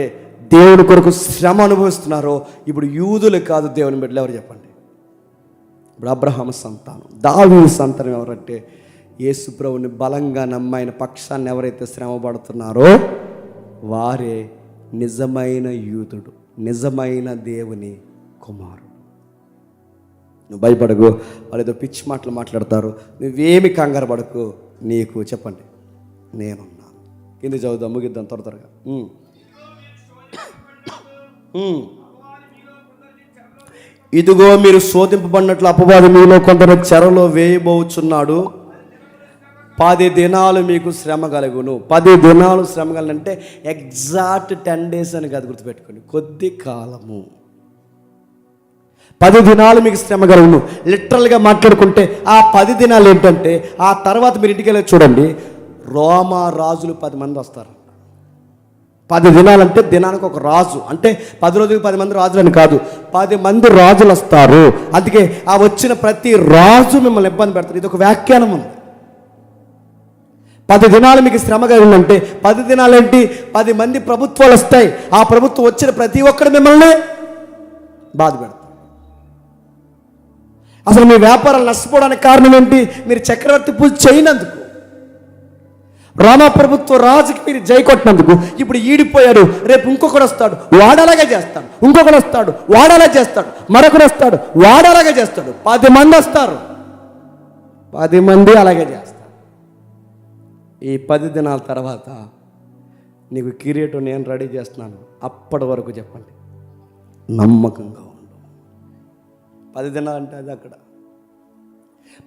దేవుని కొరకు శ్రమ అనుభవిస్తున్నారో ఇప్పుడు యూదులు కాదు దేవుని బిడ్డలు ఎవరు చెప్పండి? ఇప్పుడు అబ్రహాము సంతానం, దావీదు సంతానం ఎవరంటే యేసుప్రభుని బలంగా నమ్మైన పక్షాన్ని ఎవరైతే శ్రమ పడుతున్నారో వారే నిజమైన యూదుడు, నిజమైన దేవుని కుమారుడు. నువ్వు భయపడకు, వాళ్ళు ఏదో పిచ్చి మాటలు మాట్లాడతారు, నువ్వేమి కంగారు పడకు. నీకు చెప్పండి నేనున్నాను. కింద చదువుదాం, ముగిద్దాం త్వరగా. ఇదిగో మీరు శోధింపబడినట్లు అపవాది మీలో కొందరు చెరలో వేయబోచున్నాడు. 10 దినాలు మీకు శ్రమ కలుగును. 10 దినాలు శ్రమ కలగంటే ఎగ్జాక్ట్ 10 days అని కాదు, గుర్తుపెట్టుకోండి, కొద్ది కాలము. 10 దినాలు మీకు శ్రమ కలుగును. లిటరల్గా మాట్లాడుకుంటే ఆ 10 దినాలు ఏంటంటే ఆ తర్వాత మీరు ఇంటికి వెళ్ళి చూడండి, రోమా రాజులు 10 మంది వస్తారు. 10 దినాలంటే దినానికి ఒక రాజు, అంటే 10 రోజులకు 10 మంది రాజులని కాదు, 10 మంది రాజులు వస్తారు. అందుకే ఆ వచ్చిన ప్రతి రాజు మిమ్మల్ని ఇబ్బంది పెడతారు. ఇది ఒక వ్యాఖ్యానం ఉంది. 10 దినాలు మీకు శ్రమ కలిగిందంటే 10 దినాలు ఏంటి? 10 మంది ప్రభుత్వాలు వస్తాయి. ఆ ప్రభుత్వం వచ్చిన ప్రతి ఒక్కరు మిమ్మల్ని బాధ పెడతారు. అసలు మీ వ్యాపారాలు నష్టపోవడానికి కారణం ఏంటి? మీరు చక్రవర్తి పూజ చేయనందుకు, రామా ప్రభుత్వ రాజుకి మీరు జై కొట్టినందుకు. ఇప్పుడు ఈడిపోయాడు, రేపు ఇంకొకడు వస్తాడు వాడలాగే చేస్తాడు, ఇంకొకడు వస్తాడు వాడలా చేస్తాడు, మరొకడు వస్తాడు వాడలాగే చేస్తాడు. 10 మంది వస్తారు, 10 మంది అలాగే చేస్తారు. ఈ 10 దినాల తర్వాత నీకు కిరీటం నేను రెడీ చేస్తున్నాను. అప్పటి వరకు చెప్పండి నమ్మకంగా. 10 దినాలంటే అది అక్కడ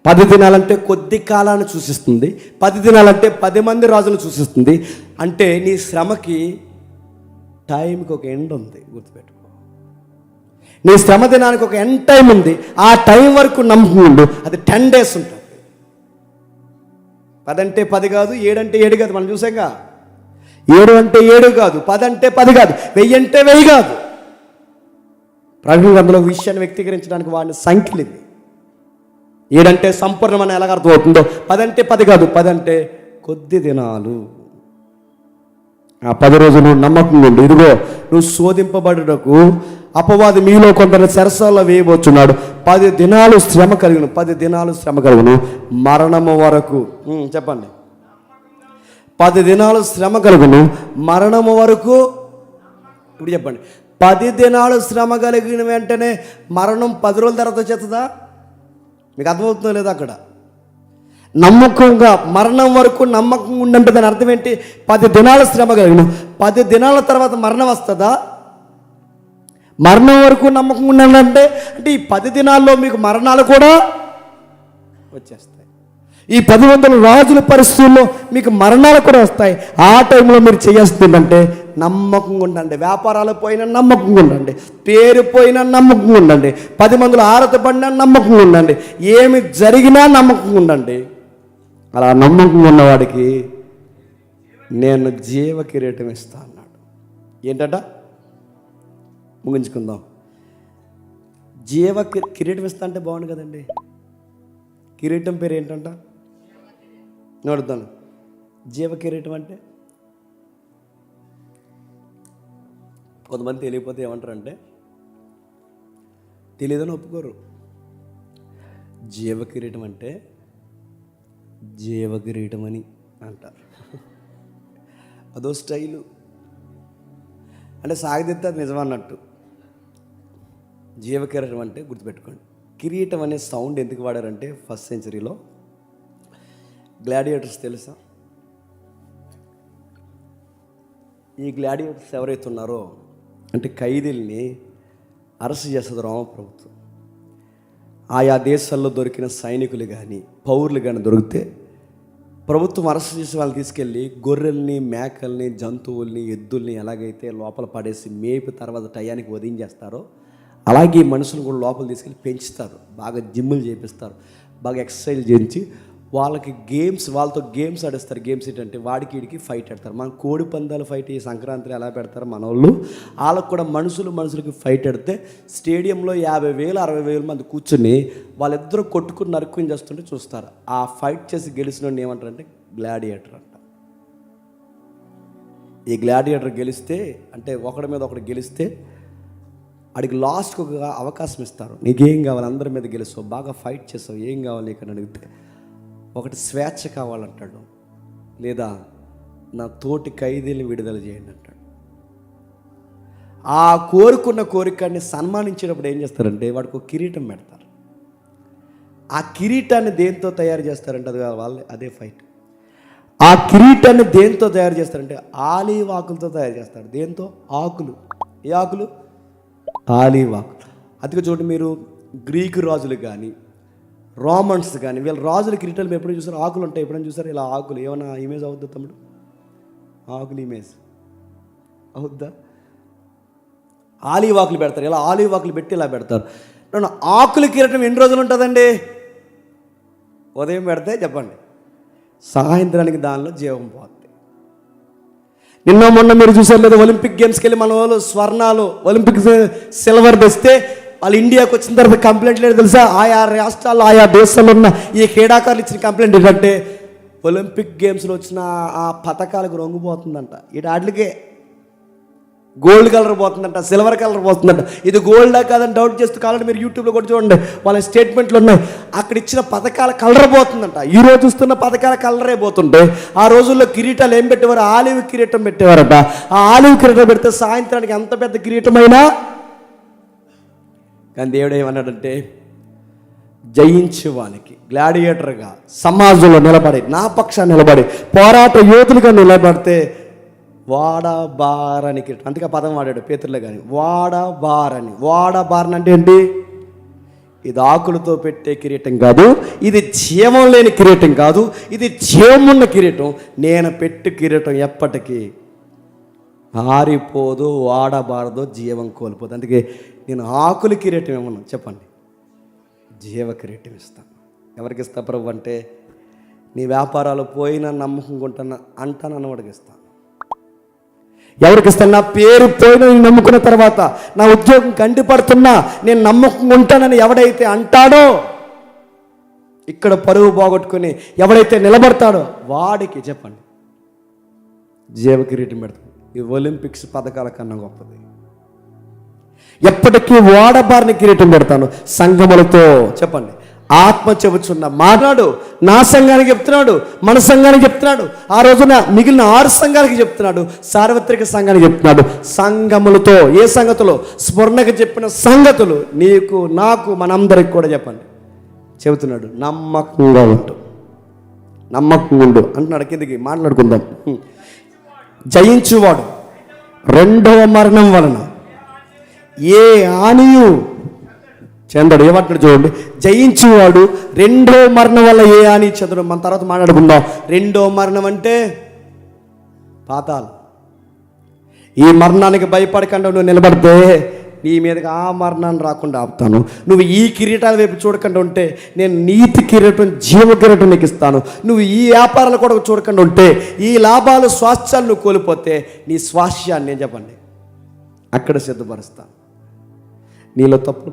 10 దినాలంటే కొద్ది కాలాన్ని సూచిస్తుంది. 10 దినాలంటే 10 మంది రాజులను సూచిస్తుంది. అంటే నీ శ్రమకి టైంకి ఒక ఎండ్ ఉంది, గుర్తుపెట్టుకో. నీ శ్రమ దినానికి ఒక ఎండ్ టైం ఉంది. ఆ టైం వరకు నమ్మకం ఉండు. అది 10 days ఉంటుంది. 10 అంటే 10 కాదు, 7 అంటే 7 కాదు. మనం చూసాంగా, 7 అంటే 7 కాదు, 10 అంటే 10 కాదు, 1000 అంటే 1000 కాదు. ప్రకటన గ్రంథంలో విషయాన్ని వ్యక్తీకరించడానికి వాడిన సంఖ్యలు ఇవి. 7 అంటే సంపూర్ణమని ఎలాగ అర్థమవుతుందో, 10 అంటే 10 కాదు, 10 అంటే కొద్ది దినాలు. ఆ 10 రోజులు నమ్మకంగా ఉండు. ఇదిగో నువ్వు శోధింపబడుటకు అపవాది మీలో కొందరు చెరసాల్లో వేయబోతున్నాడు. 10 దినాలు శ్రమ కలుగును, 10 దినాలు శ్రమ కలుగును, మరణము వరకు. చెప్పండి. 10 దినాలు శ్రమ కలుగును, మరణము వరకు. ఇప్పుడు చెప్పండి, 10 దినాలు శ్రమ కలిగిన వెంటనే మరణం 10 రోజుల తర్వాత వచ్చేస్తుందా? మీకు అర్థమవుతుందో లేదా? అక్కడ నమ్మకంగా మరణం వరకు నమ్మకంగా ఉండంటే దాని అర్థం ఏంటి? 10 దినాల శ్రమ కలిగిన 10 దినాల తర్వాత మరణం వస్తుందా? మరణం వరకు నమ్మకంగా ఉండాలంటే అంటే ఈ 10 దినాల్లో మీకు మరణాలు కూడా వచ్చేస్తాయి. ఈ 10 రాజుల పరిస్థితుల్లో మీకు మరణాలు కూడా వస్తాయి. ఆ టైంలో మీరు చేయాల్సిందంటే నమ్మకంగా ఉండండి. వ్యాపారాలు పోయినా నమ్మకంగా ఉండండి, పేరు పోయినా నమ్మకంగా ఉండండి, 10 మందిలో ఆరత పడినా నమ్మకంగా ఉండండి, ఏమి జరిగినా నమ్మకంగా ఉండండి. అలా నమ్మకంగా ఉన్నవాడికి నేను జీవ కిరీటం ఇస్తా అన్నాడు. ఏంటట? ముగించుకుందాం. జీవ కిరీటం ఇస్తా అంటే బాగుంది కదండి. కిరీటం పేరు ఏంటంట? అడుగుతాను. జీవ కిరీటం అంటే కొంతమంది తెలియకపోతే ఏమంటారంటే తెలియదని ఒప్పుకోరు. జీవ కిరీటం అంటే జీవ కిరీటం అని అంటారు. అదో స్టైలు. అంటే సాగదీస్తే అది నిజమన్నట్టు. జీవ కిరీటం అంటే గుర్తుపెట్టుకోండి. కిరీటం అనే సౌండ్ ఎందుకు వాడారంటే 1st సెంచరీలో గ్లాడియేటర్స్ తెలుసా? ఈ గ్లాడియేటర్స్ ఎవరైతే ఉన్నారో అంటే ఖైదీల్ని అరెస్ట్ చేస్తుంది రోమ ప్రభుత్వం. ఆయా దేశాల్లో దొరికిన సైనికులు కానీ పౌరులు కానీ దొరికితే ప్రభుత్వం అరెస్ట్ చేసి వాళ్ళని తీసుకెళ్ళి గొర్రెల్ని, మేకల్ని, జంతువుల్ని, ఎద్దుల్ని ఎలాగైతే లోపల పడేసి మేపి తర్వాత టయానికి వదిలించేస్తారో అలాగే ఈ మనుషులు కూడా లోపల తీసుకెళ్ళి పెంచుతారు. బాగా జిమ్ములు చేపిస్తారు, బాగా ఎక్సర్సైజ్ చేయించి వాళ్ళకి వాళ్ళతో గేమ్స్ ఆడిస్తారు. గేమ్స్ ఏంటంటే వాడికి వీడికి ఫైట్ ఆడతారు. మన కోడి పందాలు ఫైట్ ఈ సంక్రాంతిలో ఎలా పెడతారు మన వాళ్ళు, వాళ్ళకు కూడా మనుషులకి ఫైట్ ఆడితే స్టేడియంలో 50,000 60,000 మంది కూర్చుని వాళ్ళిద్దరూ కొట్టుకుని నరుక్కుని చేస్తుంటే చూస్తారు. ఆ ఫైట్ చేసి గెలిచిన ఏమంటారంటే గ్లాడియేటర్ అంట. ఈ గ్లాడియేటర్ గెలిస్తే అంటే ఒకడి మీద ఒకటి గెలిస్తే అడిగి లాస్ట్కి ఒక అవకాశం ఇస్తారు. నీకేం కావాలి? అందరి మీద గెలుస్తావు, బాగా ఫైట్ చేస్తావు, ఏం కావాలి నీకు అని అడిగితే ఒకటి స్వేచ్ఛ కావాలంటాడు, లేదా నా తోటి ఖైదీని విడుదల చేయండి అంటాడు. ఆ కోరుకున్న కోరికని సన్మానించేటప్పుడు ఏం చేస్తారంటే వాడికి ఒక కిరీటం పెడతారు. ఆ కిరీటాన్ని దేంతో తయారు చేస్తారంటే అది వాళ్ళే అదే ఫైట్. ఆ కిరీటాన్ని దేంతో తయారు చేస్తారంటే ఆలివ్ ఆకులతో తయారు చేస్తారు. దేంతో? ఆకులు. ఏ ఆకులు? ఆలివ్ ఆకులు. అందుకే చూడండి, మీరు గ్రీకు రాజులు కానీ రోమన్స్ కానీ వీళ్ళ రాజుల కిరీటాలు మీరు ఎప్పుడైనా చూసారు? ఆకులు ఉంటాయి. ఎప్పుడైనా చూసారు ఇలా ఆకులు? ఏమైనా ఇమేజ్ అవుద్దా తమ్ముడు? ఆకులు ఇమేజ్ అవుద్దా? ఆలివ్ ఆకులు పెడతారు. ఇలా ఆలివ్ ఆకులు పెట్టి ఇలా పెడతారు. ఆకుల కిరీటం ఎన్ని రోజులు ఉంటుందండి? ఉదయం పెడితే చెప్పండి సాయంత్రానికి దానిలో జీవం పోతుంది. నిన్న మొన్న మీరు చూసారు లేదా? ఒలింపిక్ గేమ్స్కి వెళ్ళి మన వాళ్ళు స్వర్ణాలు ఒలింపిక్ సిల్వర్ తెస్తే వాళ్ళు ఇండియాకి వచ్చిన తర్వాత కంప్లైంట్ లేదు తెలుసా? ఆయా రాష్ట్రాల్లో ఆయా దేశాల్లో ఉన్న ఈ క్రీడాకారులు ఇచ్చిన కంప్లైంట్ ఏంటంటే ఒలింపిక్ గేమ్స్లో వచ్చిన ఆ పథకాలకు రంగుపోతుందంట. ఇటు వాటికే గోల్డ్ కలర్ పోతుందంట, సిల్వర్ కలర్ పోతుందంట. ఇది గోల్డా కాదని డౌట్ చేస్తూ కావాలంటే మీరు యూట్యూబ్లో కూడా చూడండి, వాళ్ళ స్టేట్మెంట్లు ఉన్నాయి. అక్కడ ఇచ్చిన పథకాల కలర్ పోతుందంట. ఈ రోజు చూస్తున్న పథకాల కలరే పోతుంటే ఆ రోజుల్లో కిరీటాలు ఏం పెట్టేవారు? ఆలివ్ కిరీటం పెట్టేవారట. ఆ ఆలివ్ కిరీటం పెడితే సాయంత్రానికి ఎంత పెద్ద కిరీటమైనా. కానీ దేవుడు ఏమన్నాడంటే జయించే వాళ్ళకి గ్లాడియేటర్గా సమాజంలో నిలబడి నా పక్షాన్ని నిలబడి పోరాట యోధులుగా నిలబడితే వాడబారని కిరీటం. అందుకే పదం వాడాడు పేతురులో కానీ వాడబారని. వాడబారని అంటే ఏంటి? ఇది ఆకులతో పెట్టే కిరీటం కాదు, ఇది జీవం లేని కిరీటం కాదు, ఇది జీవమున్న కిరీటం. నేను పెట్టు కిరీటం ఎప్పటికీ ఆరిపోదు, వాడబారదు, జీవం కోల్పోదు. అందుకే నేను ఆకుల కిరీటం ఏమన్నా చెప్పండి, జీవ కిరీటం ఇస్తాను. ఎవరికి ఇస్తా ప్రభు అంటే నీ వ్యాపారాలు పోయినా నమ్మకంగా ఉంటాను అంటానన్నవాడికి ఇస్తాను. ఎవరికి ఇస్తాను? నా పేరు పోయినా నేను నమ్ముకున్న తర్వాత, నా ఉద్యోగం కంటిపడుతున్నా నేను నమ్మకంగా ఉంటానని ఎవడైతే అంటాడో, ఇక్కడ పరువు పోగొట్టుకుని ఎవడైతే నిలబడతాడో వాడికి చెప్పండి జీవ కిరీటం పెడతాడు. ఈ ఒలింపిక్స్ పథకాల కన్నా గొప్పది. ఎప్పటికీ ఓడబారిన కిరీటం పెడతాను సంఘములతో. చెప్పండి. ఆత్మ చెబుతున్న మాట్లాడు. నా సంఘానికి చెప్తున్నాడు, మన సంఘానికి చెప్తున్నాడు, ఆ రోజున మిగిలిన 6 సంఘాలకి చెప్తున్నాడు, సార్వత్రిక సంఘానికి చెప్తున్నాడు. సంఘములతో ఏ సంగతులు? స్మరణకు చెప్పిన సంగతులు నీకు, నాకు, మనందరికి కూడా చెప్పండి చెబుతున్నాడు. నమ్మకంగా ఉండు, నమ్మకంగా ఉండు అంటున్నాడు. కిందకి మాట్లాడుకుందాం. జయించువాడు రెండవ మరణం వలన ఏ హానియు చెందడు. ఏమంటాడు చూడండి. జయించువాడు రెండో మరణం వల్ల ఏ హాని చెందడు. మన తర్వాత మాట్లాడుకుందాం. రెండో మరణం అంటే పాతాళం. ఈ మరణానికి భయపడకుండా నువ్వు నిలబడితే నీ మీదకి ఆ మరణాన్ని రాకుండా ఆపుతాను. నువ్వు ఈ కిరీటాల వైపు చూడకుండా ఉంటే నేను నీతి కిరీటం, జీవ కిరీటం నీకు ఇస్తాను. నువ్వు ఈ వ్యాపారాలు కూడా చూడకుండా ఉంటే, ఈ లాభాలు, స్వాస్థ్యాలు నువ్వు కోల్పోతే నీ స్వాస్థ్యాన్ని నేను చెప్పండి అక్కడ సిద్ధపరుస్తాను. నీలో తప్పులు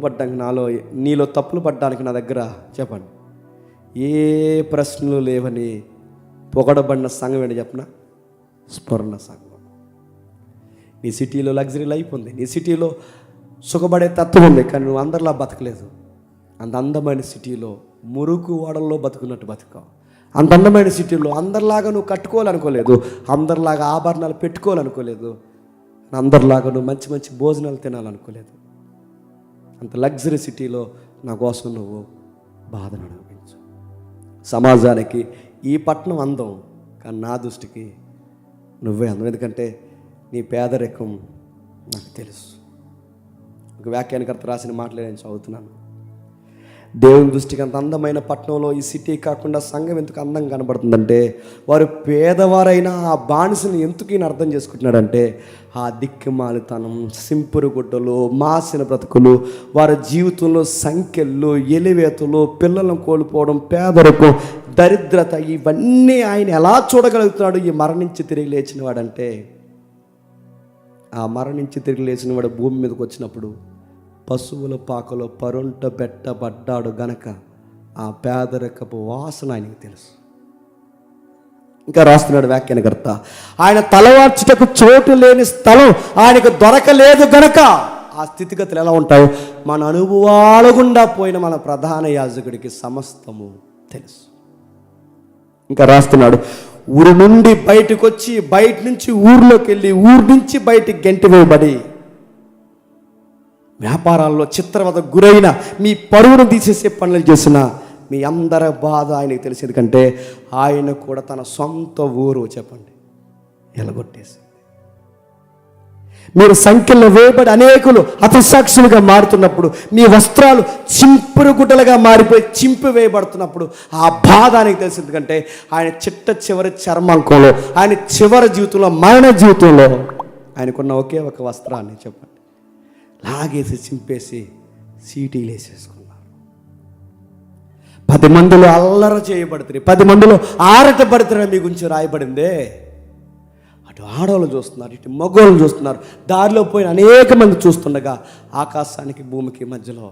పడ్డానికి నా దగ్గర చెప్పండి ఏ ప్రశ్నలు లేవని పొగడబడిన సంఘం ఏంటి చెప్పనా? స్మరణ సంఘం. నీ సిటీలో లగ్జరీ లైఫ్ ఉంది, నీ సిటీలో సుఖపడే తత్వం ఉంది, కానీ నువ్వు అందరిలా బతకలేదు. అంత అందమైన సిటీలో మురుకు వాడల్లో బతుకున్నట్టు బతుకావు. అంత అందమైన సిటీలో అందరిలాగా నువ్వు కట్టుకోవాలనుకోలేదు, అందరిలాగా ఆభరణాలు పెట్టుకోవాలనుకోలేదు, అందరిలాగా నువ్వు మంచి మంచి భోజనాలు తినాలనుకోలేదు. అంత లగ్జరీ సిటీలో నా కోసం నువ్వు బాధను అనుభవించు. సమాజానికి ఈ పట్టణం అందం, కానీ నా దృష్టికి నువ్వే అందం. ఎందుకంటే నీ పేదరికం నాకు తెలుసు. ఒక వ్యాఖ్యానకర్త రాసిన మాటలు నేను చదువుతున్నాను. దేవుని దృష్టికి అంత అందమైన పట్టణంలో ఈ సిటీ కాకుండా సంఘం ఎందుకు అందంగా కనబడుతుందంటే, వారు పేదవారైనా ఆ బానిసని ఎందుకు ఈయన అర్థం చేసుకుంటున్నాడంటే, ఆ దిక్కుమాలితనం, సింపురు గుడ్డలు, మాసిన బ్రతుకులు, వారి జీవితంలో సంఖ్యలు, ఎలివేతలు, పిల్లలను కోల్పోవడం, పేదరికం, దరిద్రత, ఇవన్నీ ఆయన ఎలా చూడగలుగుతున్నాడు? ఈ మరణించి తిరిగి లేచిన వాడంటే, ఆ మరణించి తిరిగి లేచిన వాడు భూమి మీదకి వచ్చినప్పుడు పశువుల పాకలో పరుంట పెట్టబడ్డాడు గనక ఆ పేదరికపు వాసన ఆయనకు తెలుసు. ఇంకా రాస్తున్నాడు వ్యాఖ్యానకర్త, ఆయన తలవార్చుటకు చోటు లేని స్థలం ఆయనకు దొరకలేదు గనక ఆ స్థితిగతులు ఎలా ఉంటాయో మన అనుభవాల గుండా పోయిన మన ప్రధాన యాజకుడికి సమస్తము తెలుసు. ఇంకా రాస్తున్నాడు, ఊరు నుండి బయటకు వచ్చి, బయట నుంచి ఊర్లోకి వెళ్ళి, ఊరు నుంచి బయటికి గెంటి వేయబడి, వ్యాపారాల్లో చిత్రవద గురైన, మీ పరువును తీసేసే పనులు చేసిన మీ అందరి బాధ ఆయనకు తెలిసి. ఎందుకంటే ఆయన కూడా తన సొంత ఊరు చెప్పండి ఎలగొట్టేసి, మీరు సంఖ్యలో వేయబడి అనేకులు హతసాక్షులుగా మారుతున్నప్పుడు, మీ వస్త్రాలు చింపురు గుడ్డలుగా మారిపోయి చింపి వేయబడుతున్నప్పుడు ఆ బాధ ఆయనకు తెలిసి. ఎందుకంటే ఆయన చివరి చర్మాంకంలో, ఆయన చివరి జీవితంలో, మరణ జీవితంలో ఆయనకున్న ఒకే ఒక వస్త్రాన్ని చెప్పండి లాగేసి చింపేసి సీటీలు వేసేసుకున్నారు. 10 మందిలో అల్లర చేయబడుతుంది, 10 మందిలో ఆరటపడుతున్న మీ గురించి రాయబడిందే. అటు ఆడవాళ్ళు చూస్తున్నారు, ఇటు మగవాళ్ళు చూస్తున్నారు, దారిలో పోయిన అనేక మంది చూస్తుండగా ఆకాశానికి భూమికి మధ్యలో